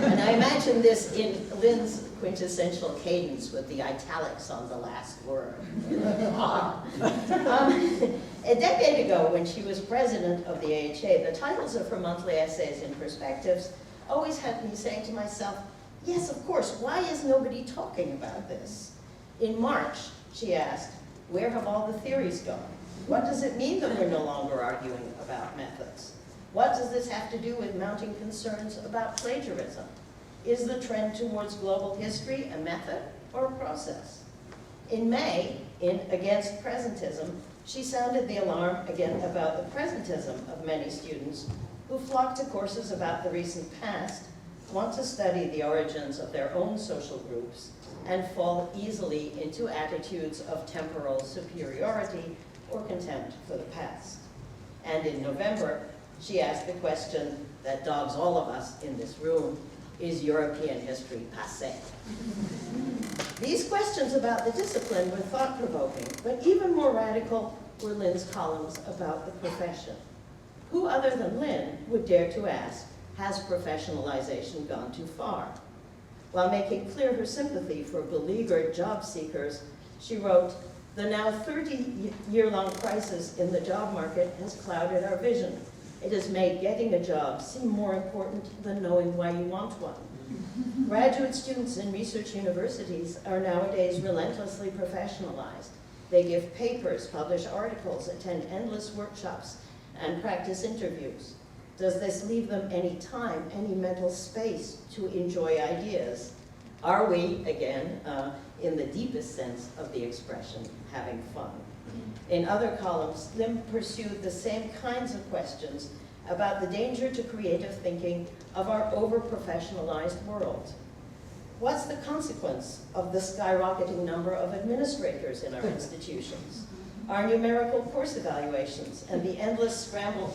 And I imagine this in Lynn's quintessential cadence with the italics on the last word. A decade ago, when she was president of the AHA, the titles of her monthly essays and perspectives always had me saying to myself, yes, of course, why is nobody talking about this? In March, she asked, where have all the theories gone? What does it mean that we're no longer arguing about methods? What does this have to do with mounting concerns about plagiarism? Is the trend towards global history a method or a process? In May, in Against Presentism, she sounded the alarm again about the presentism of many students who flock to courses about the recent past, want to study the origins of their own social groups, and fall easily into attitudes of temporal superiority or contempt for the past. And in November, she asked the question that dogs all of us in this room, is European history passé? These questions about the discipline were thought-provoking, but even more radical were Lynn's columns about the profession. Who other than Lynn would dare to ask, has professionalization gone too far? While making clear her sympathy for beleaguered job seekers, she wrote, the now 30-year-long crisis in the job market has clouded our vision. It has made getting a job seem more important than knowing why you want one. Graduate students in research universities are nowadays relentlessly professionalized. They give papers, publish articles, attend endless workshops, and practice interviews. Does this leave them any time, any mental space to enjoy ideas? Are we, again, in the deepest sense of the expression, having fun? In other columns, Lynn pursued the same kinds of questions about the danger to creative thinking of our over-professionalized world. What's the consequence of the skyrocketing number of administrators in our institutions? Our numerical course evaluations and the endless scramble.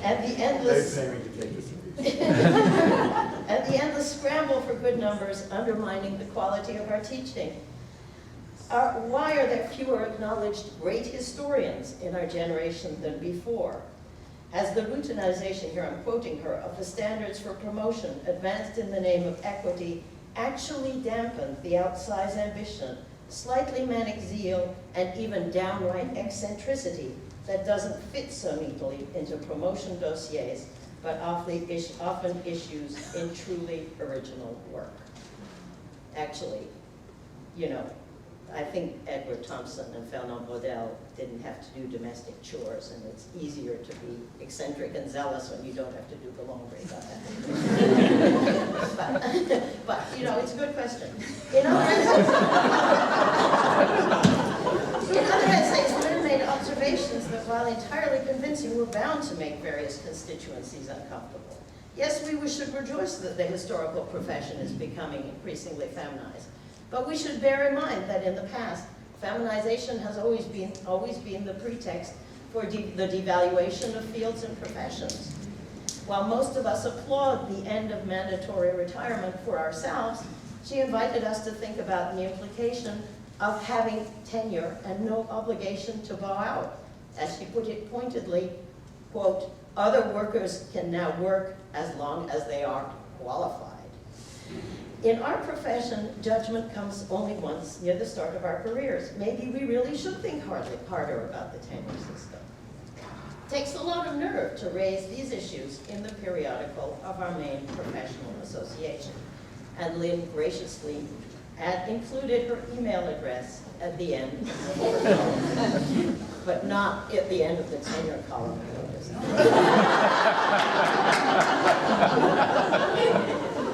And the endless. They pay me to take this. And the endless scramble for good numbers undermining the quality of our teaching. Why are there fewer acknowledged great historians in our generation than before? Has the routinization, here I'm quoting her, of the standards for promotion advanced in the name of equity actually dampened the outsized ambition, slightly manic zeal, and even downright eccentricity that doesn't fit so neatly into promotion dossiers, but often issues in truly original work? Actually, you know, I think Edward Thompson and Fernand Braudel didn't have to do domestic chores, and it's easier to be eccentric and zealous when you don't have to do the laundry. But you know, it's a good question. In other essays, Lynn made observations that, while entirely convincing, were bound to make various constituencies uncomfortable. Yes, we should rejoice that the historical profession is becoming increasingly feminized. But we should bear in mind that in the past, feminization has always been the pretext for the devaluation of fields and professions. While most of us applaud the end of mandatory retirement for ourselves, she invited us to think about the implication of having tenure and no obligation to bow out. As she put it pointedly, quote, "Other workers can now work as long as they are qualified." In our profession, judgment comes only once near the start of our careers. Maybe we really should think harder about the tenure system. It takes a lot of nerve to raise these issues in the periodical of our main professional association. And Lynn graciously had included her email address at the end of her column, but not at the end of the tenure column.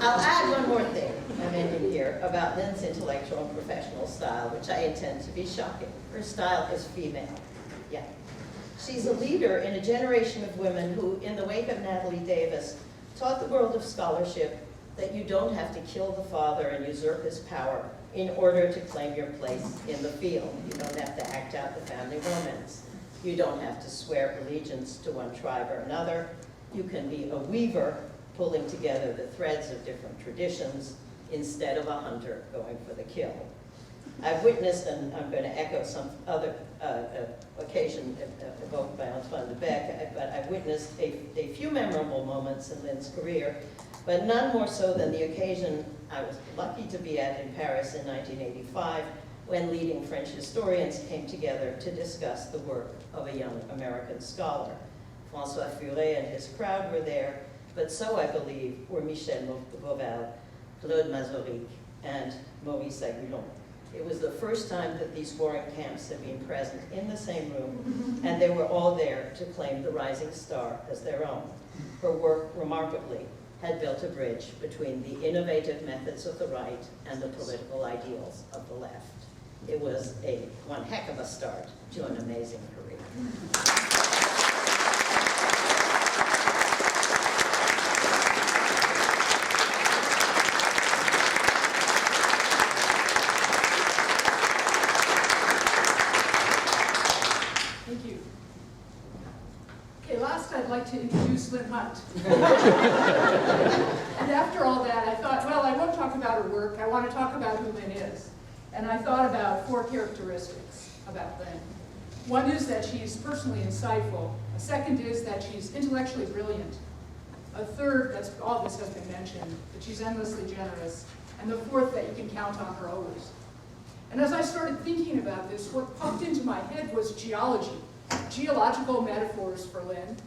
I'll add one more thing. I'm ending here about Lynn's intellectual and professional style, which I intend to be shocking. Her style is female. Yeah. She's a leader in a generation of women who, in the wake of Natalie Davis, taught the world of scholarship that you don't have to kill the father and usurp his power in order to claim your place in the field. You don't have to act out the family romance. You don't have to swear allegiance to one tribe or another. You can be a weaver, pulling together the threads of different traditions, instead of a hunter going for the kill. I've witnessed, and I'm going to echo some other occasion evoked by Antoine de Baecque, but I've witnessed a few memorable moments in Lynn's career, but none more so than the occasion I was lucky to be at in Paris in 1985, when leading French historians came together to discuss the work of a young American scholar. François Furet and his crowd were there, but so, I believe, were Michel Beauval, Claude Mazauric, and Maurice Agulon. It was the first time that these warring camps had been present in the same room, and they were all there to claim the Rising Star as their own. Her work, remarkably, had built a bridge between the innovative methods of the right and the political ideals of the left. It was one heck of a start to an amazing career. Thank you. Okay, last I'd like to introduce Lynn Hunt. And after all that, I thought, well, I won't talk about her work. I want to talk about who Lynn is. And I thought about 4 characteristics about Lynn. One is that she's personally insightful. A second is that she's intellectually brilliant. A third, that's all this has been mentioned, that she's endlessly generous. And the fourth, that you can count on her always. And as I started thinking about this, what popped into my head was geology, geological metaphors for Lynn.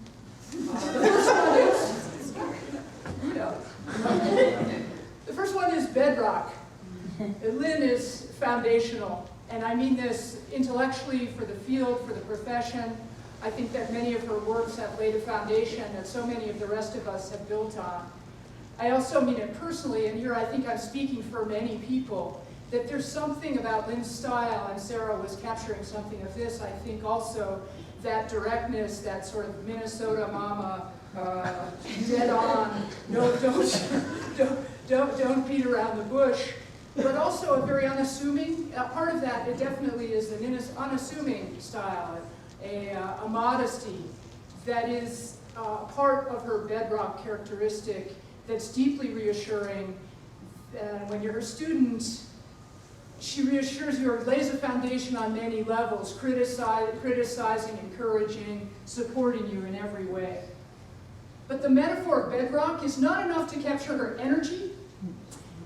The first one is bedrock. Lynn is foundational, and I mean this intellectually for the field, for the profession. I think that many of her works have laid a foundation that so many of the rest of us have built on. I also mean it personally, and here I think I'm speaking for many people, that there's something about Lynn's style, and Sarah was capturing something of this, I think also, that directness, that sort of Minnesota mama, dead on, no, don't beat around the bush, but also a very unassuming, part of that, it definitely is an unassuming style, a modesty that is part of her bedrock characteristic that's deeply reassuring. When you're her student, she reassures you or lays a foundation on many levels, criticizing, encouraging, supporting you in every way. But the metaphor of bedrock is not enough to capture her energy.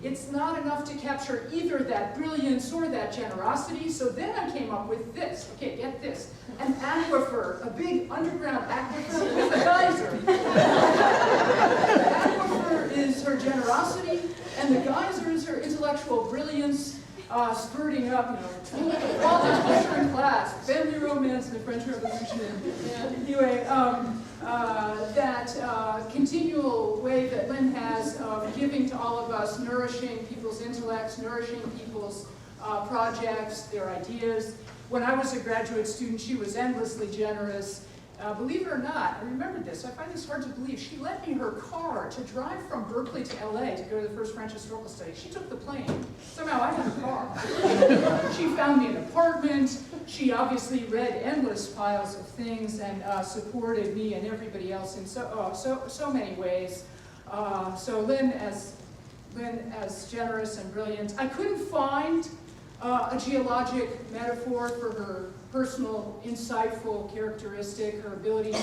It's not enough to capture either that brilliance or that generosity. So then I came up with this. Okay, get this. An aquifer, a big underground aquifer with a geyser. The aquifer is her generosity, and the geyser is her intellectual brilliance. spurting up, politics, culture, and class, family romance, and the French Revolution. Anyway, that continual way that Lynn has of giving to all of us, nourishing people's intellects, nourishing people's projects, their ideas. When I was a graduate student, she was endlessly generous. Believe it or not, I remember this, I find this hard to believe, she lent me her car to drive from Berkeley to LA to go to the first French Historical Study. She took the plane. Somehow I had a car. She found me an apartment. She obviously read endless piles of things and supported me and everybody else in so many ways. So Lynn as generous and brilliant. I couldn't find a geologic metaphor for her personal, insightful characteristic, her ability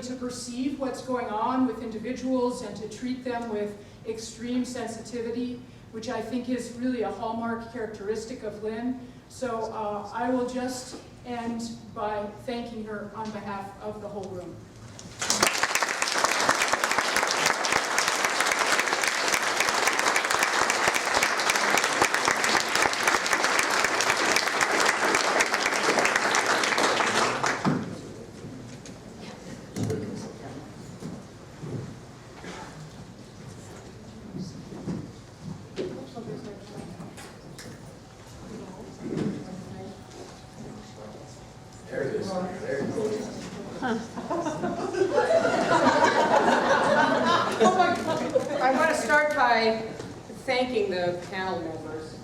to perceive what's going on with individuals and to treat them with extreme sensitivity, which I think is really a hallmark characteristic of Lynn. So I will just end by thanking her on behalf of the whole room. I want to start by thanking the panel members,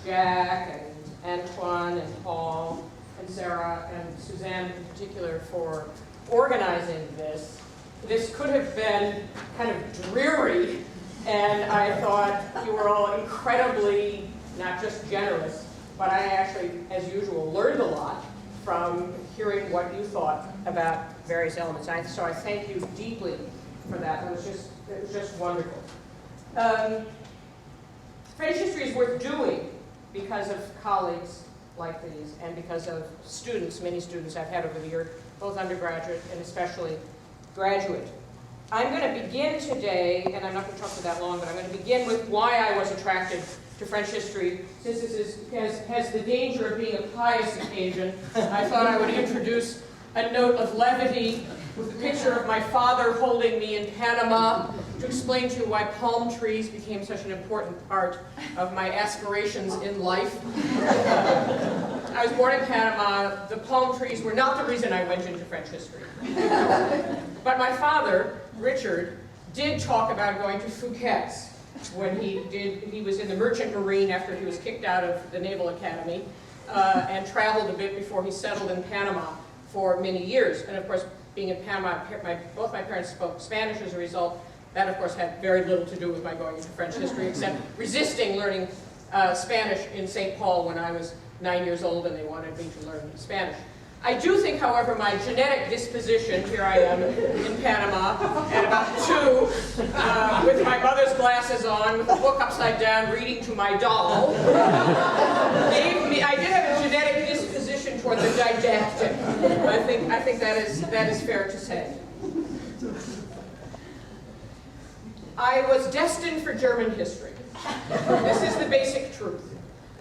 Jack and Antoine and Paul and Sarah and Suzanne in particular for organizing this. This could have been kind of dreary, and I thought you were all incredibly, not just generous, but I actually, as usual, learned a lot from hearing what you thought about various elements. So I thank you deeply for that. It was just wonderful. French history is worth doing because of colleagues like these and because of students, many students I've had over the year, both undergraduate and especially graduate. I'm going to begin today, and I'm not going to talk for that long, but I'm going to begin with why I was attracted to French history. Since this has the danger of being a pious occasion, I thought I would introduce a note of levity with a picture of my father holding me in Panama to explain to you why palm trees became such an important part of my aspirations in life. I was born in Panama. The palm trees were not the reason I went into French history. But my father, Richard, did talk about going to Phuket when he was in the Merchant Marine after he was kicked out of the Naval Academy and traveled a bit before he settled in Panama for many years. And of course, being in Panama, both my parents spoke Spanish as a result. That, of course, had very little to do with my going into French history, except resisting learning Spanish in St. Paul when I was 9 years old and they wanted me to learn Spanish. I do think, however, my genetic disposition, here I am in Panama at about 2, with my mother's glasses on, with the book upside down, reading to my doll, I did have a genetic disposition toward the didactic. I think that is fair to say. I was destined for German history. This is the basic truth.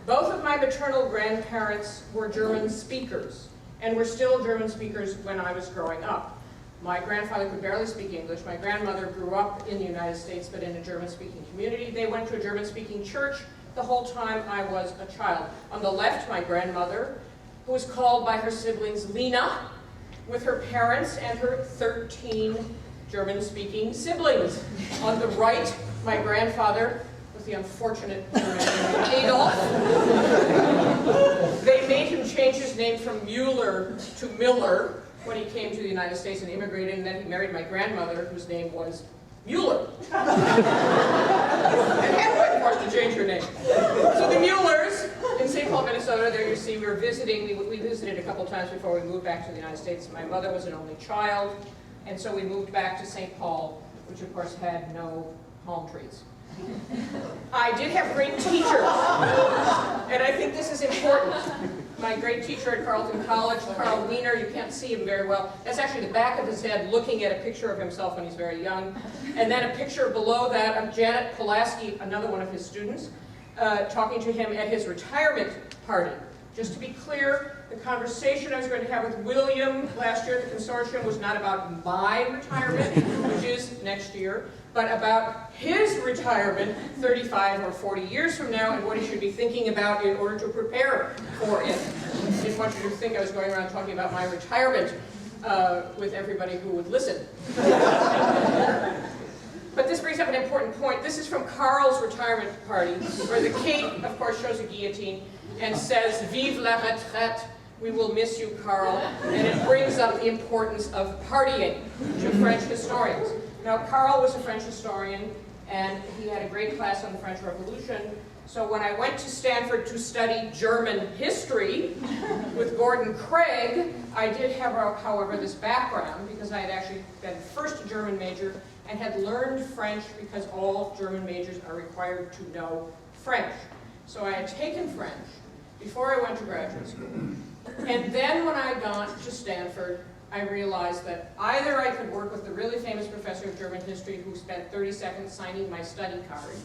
Both of my maternal grandparents were German speakers, and were still German speakers when I was growing up. My grandfather could barely speak English. My grandmother grew up in the United States, but in a German-speaking community. They went to a German-speaking church the whole time I was a child. On the left, my grandmother, who was called by her siblings Lena, with her parents and her 13 German-speaking siblings. On the right, my grandfather, with the unfortunate Adolf. They made him change his name from Mueller to Miller when he came to the United States and immigrated, and then he married my grandmother, whose name was Mueller. And had to be forced to change her name. So the Muellers in St. Paul, Minnesota, there you see, we were visiting. We visited a couple times before we moved back to the United States. My mother was an only child, and so we moved back to St. Paul, which of course had no palm trees. I did have great teachers, and I think this is important. my great teacher at Carleton College, Carl Wiener. You can't see him very well. That's actually the back of his head looking at a picture of himself when he's very young. And then a picture below that of Janet Pulaski, another one of his students, talking to him at his retirement party. Just to be clear, the conversation I was going to have with William last year at the consortium was not about my retirement, which is next year, but about his retirement 35 or 40 years from now and what he should be thinking about in order to prepare for it. I didn't want you to think I was going around talking about my retirement with everybody who would listen. But this brings up an important point. This is from Carl's retirement party, where the cape, of course, shows a guillotine and says, "Vive la retraite, we will miss you, Carl." And it brings up the importance of partying to French historians. Now, Carl was a French historian, and he had a great class on the French Revolution. So when I went to Stanford to study German history with Gordon Craig, I did have, however, this background, because I had actually been first a German major and had learned French because all German majors are required to know French. So I had taken French before I went to graduate school. And then when I got to Stanford, I realized that either I could work with the really famous professor of German history who spent 30 seconds signing my study card,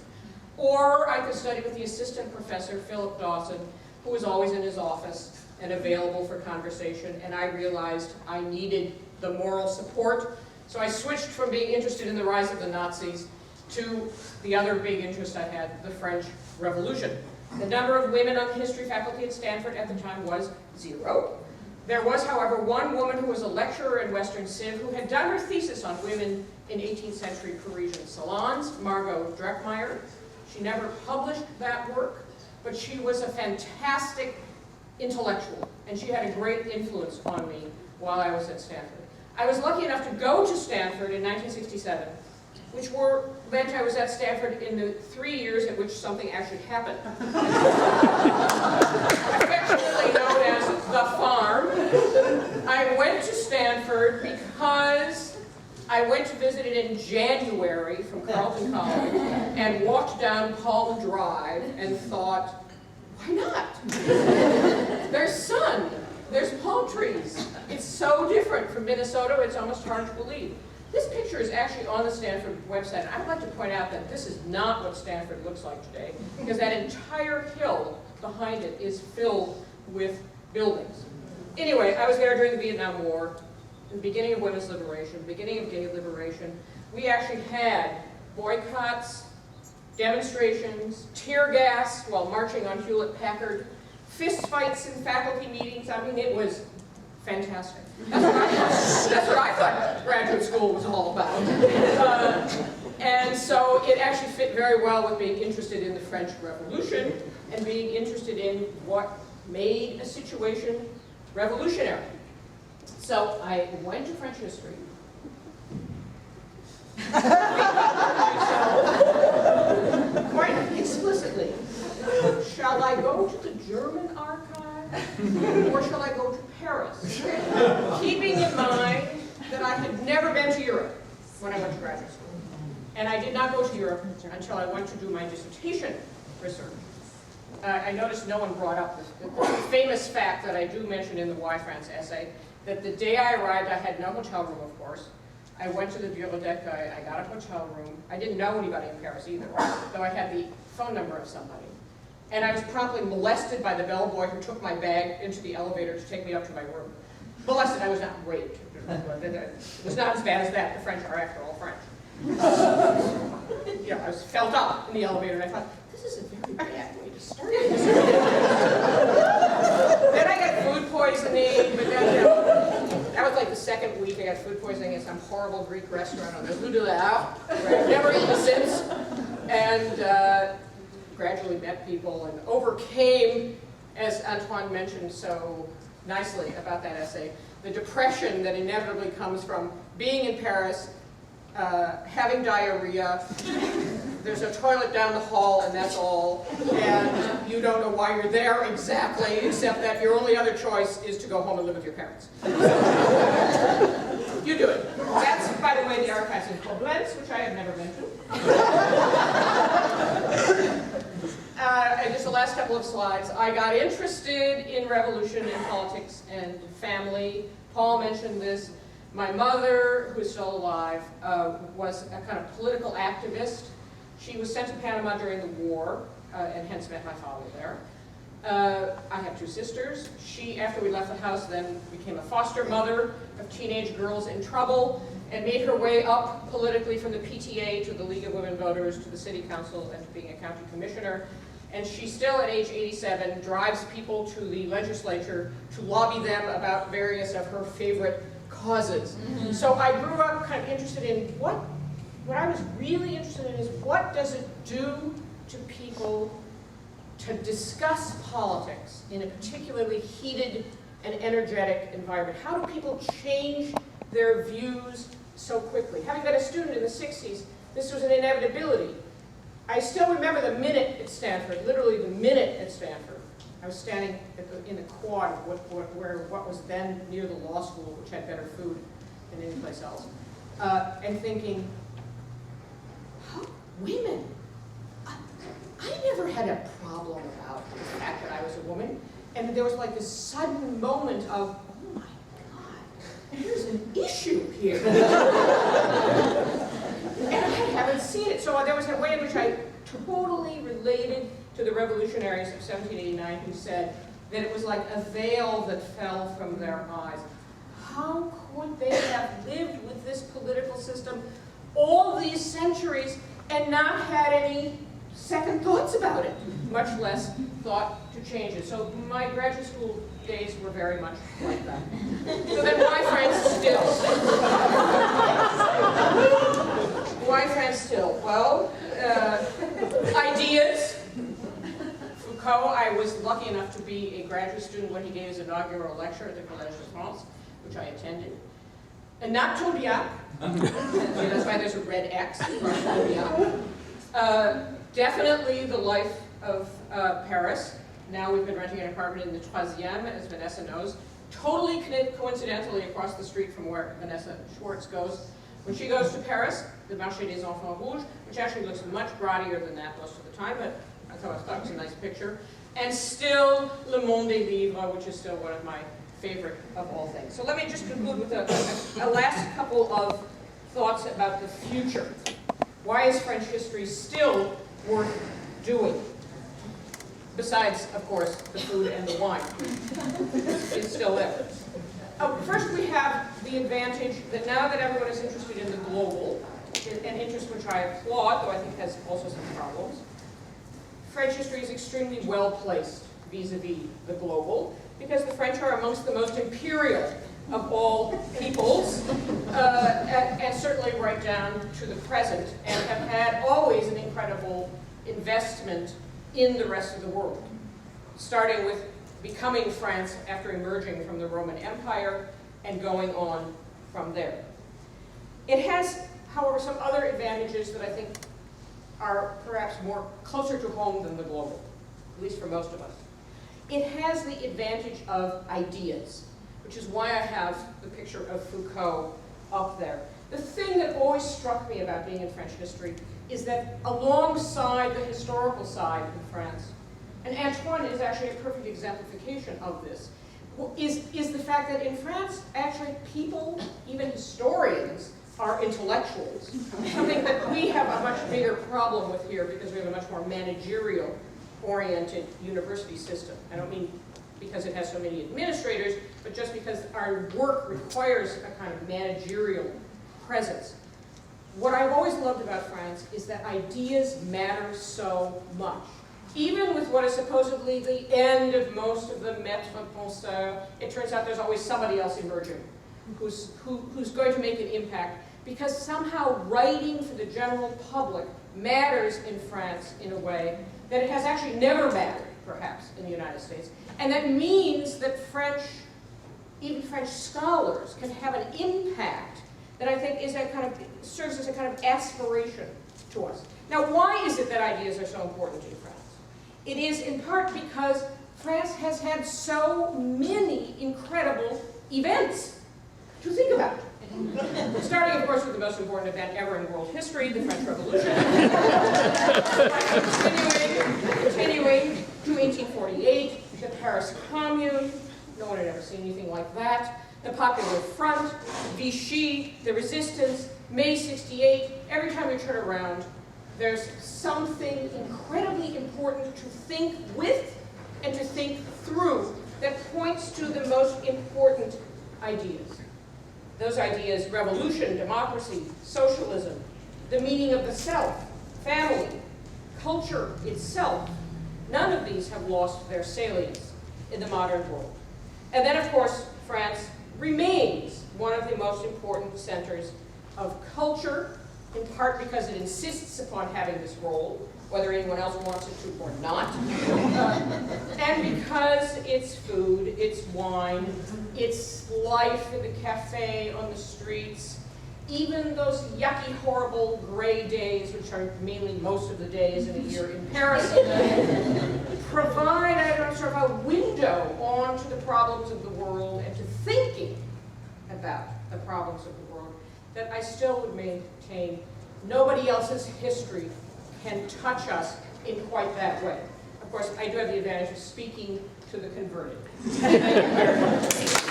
or I could study with the assistant professor, Philip Dawson, who was always in his office and available for conversation, and I realized I needed the moral support. So I switched from being interested in the rise of the Nazis to the other big interest I had, the French Revolution. The number of women on the history faculty at Stanford at the time was 0. There was, however, one woman who was a lecturer in Western Civ who had done her thesis on women in 18th century Parisian salons, Margot Dreckmeyer. She never published that work, but she was a fantastic intellectual, and she had a great influence on me while I was at Stanford. I was lucky enough to go to Stanford in 1967, which meant I was at Stanford in the 3 years at which something actually happened. Affectionately known as the farm. I went to Stanford because I went to visit it in January from Carleton College and walked down Palm Drive and thought, why not? There's sun, there's palm trees. It's so different from Minnesota, it's almost hard to believe. This picture is actually on the Stanford website. And I'd like to point out that this is not what Stanford looks like today, because that entire hill behind it is filled with buildings. Anyway, I was there during the Vietnam War, the beginning of women's liberation, beginning of gay liberation. We actually had boycotts, demonstrations, tear gas while marching on Hewlett-Packard, fist fights in faculty meetings. I mean, it was fantastic. That's what I thought graduate school was all about. And so it actually fit very well with being interested in the French Revolution and being interested in what made a situation revolutionary. So I went to French history. Quite explicitly, shall I go to the German archive or shall I go to Paris? Keeping in mind that I had never been to Europe when I went to graduate school. And I did not go to Europe until I went to do my dissertation research. I noticed no one brought up the famous fact that I do mention in the Why France essay, that the day I arrived, I had no hotel room, of course. I went to the Baecque, I got a hotel room. I didn't know anybody in Paris either, though I had the phone number of somebody. And I was promptly molested by the bellboy who took my bag into the elevator to take me up to my room. Molested, I was not raped. It was not as bad as that. The French are, after all, French. I was felt up in the elevator, and I thought, this is a very bad way to start this. Then I got food poisoning, but then, that was like the second week. I got food poisoning at some horrible Greek restaurant on the Rue de la Harpe, where I've never eaten since. And gradually met people and overcame, as Antoine mentioned so nicely about that essay, the depression that inevitably comes from being in Paris, having diarrhea, there's a toilet down the hall and that's all, and you don't know why you're there exactly, except that your only other choice is to go home and live with your parents. You do it. That's, by the way, the archives in Koblenz, which I have never been to. And just the last couple couple of slides. I got interested in revolution and politics and family. Paul mentioned this. My mother, who is still alive, was a kind of political activist. She was sent to Panama during the war, and hence met my father there. I have two sisters. She, after we left the house, then became a foster mother of teenage girls in trouble and made her way up politically from the PTA to the League of Women Voters to the City Council and to being a county commissioner. And she still, at age 87, drives people to the legislature to lobby them about various of her favorite causes. Mm-hmm. So I grew up kind of interested in what I was really interested in is what does it do to people to discuss politics in a particularly heated and energetic environment? How do people change their views so quickly? Having been a student in the 60s, this was an inevitability. I still remember the minute at Stanford, literally the minute at Stanford. I was standing in the quad where what was then near the law school, which had better food than any place else, and thinking, women, I never had a problem about the fact that I was a woman. And there was like this sudden moment of, oh my God, there's an issue here. And I haven't seen it. So there was a way in which I totally related to the revolutionaries of 1789 who said that it was like a veil that fell from their eyes. How could they have lived with this political system all these centuries and not had any second thoughts about it, much less thought to change it? So my graduate school days were very much like that. So then why France still? Why France still? Well, ideas. Foucault, I was lucky enough to be a graduate student when he gave his inaugural lecture at the Collège de France, which I attended. And not Taubiac. That's why there's a red X across Taubiac. Definitely the life of Paris. Now we've been renting an apartment in the Troisième, as Vanessa knows. Totally coincidentally across the street from where Vanessa Schwartz goes. When she goes to Paris, the Marché des Enfants Rouges, which actually looks much gaudier than that most of the time, but I thought it was a nice picture. And still Le Monde des Livres, which is still one of my favorite of all things. So let me just conclude with a last couple of thoughts about the future. Why is French history still worth doing? Besides, of course, the food and the wine. It's still there. First, we have the advantage that now that everyone is interested in the global, an interest which I applaud, though I think has also some problems, French history is extremely well placed vis-a-vis the global, because the French are amongst the most imperial of all peoples, and certainly right down to the present, and have had always an incredible investment in the rest of the world, starting with becoming France after emerging from the Roman Empire and going on from there. It has, however, some other advantages that I think are perhaps more closer to home than the global, at least for most of us. It has the advantage of ideas, which is why I have the picture of Foucault up there. The thing that always struck me about being in French history is that alongside the historical side in France, and Antoine is actually a perfect exemplification of this, is the fact that in France, actually people, even historians, are intellectuals. Something that we have a much bigger problem with here because we have a much more managerial-oriented university system. I don't mean because it has so many administrators, but just because our work requires a kind of managerial presence. What I've always loved about France is that ideas matter so much. Even with what is supposedly the end of most of the maîtres penseurs, it turns out there's always somebody else emerging who's going to make an impact, because somehow writing for the general public matters in France in a way that it has actually never mattered, perhaps, in the United States. And that means that even French scholars can have an impact that I think serves as a kind of aspiration to us. Now, why is it that ideas are so important in France? It is in part because France has had so many incredible events to think about. Starting, of course, with the most important event ever in world history, the French Revolution. Continuing to 1848, the Paris Commune, no one had ever seen anything like that, the Popular Front, Vichy, the Resistance, May 68. Every time you turn around, there's something incredibly important to think with and to think through that points to the most important ideas. Those ideas: revolution, democracy, socialism, the meaning of the self, family, culture itself. None of these have lost their salience in the modern world. And then, of course, France remains one of the most important centers of culture, in part because it insists upon having this role, whether anyone else wants it to or not, and because its food, its wine, its life in the cafe, on the streets, even those yucky, horrible gray days, which are mainly most of the days in a year in Paris, provide sort of a window onto the problems of the world and to thinking about the problems of the world that I still would maintain nobody else's history can touch us in quite that way. Of course, I do have the advantage of speaking to the converted. Thank you very much.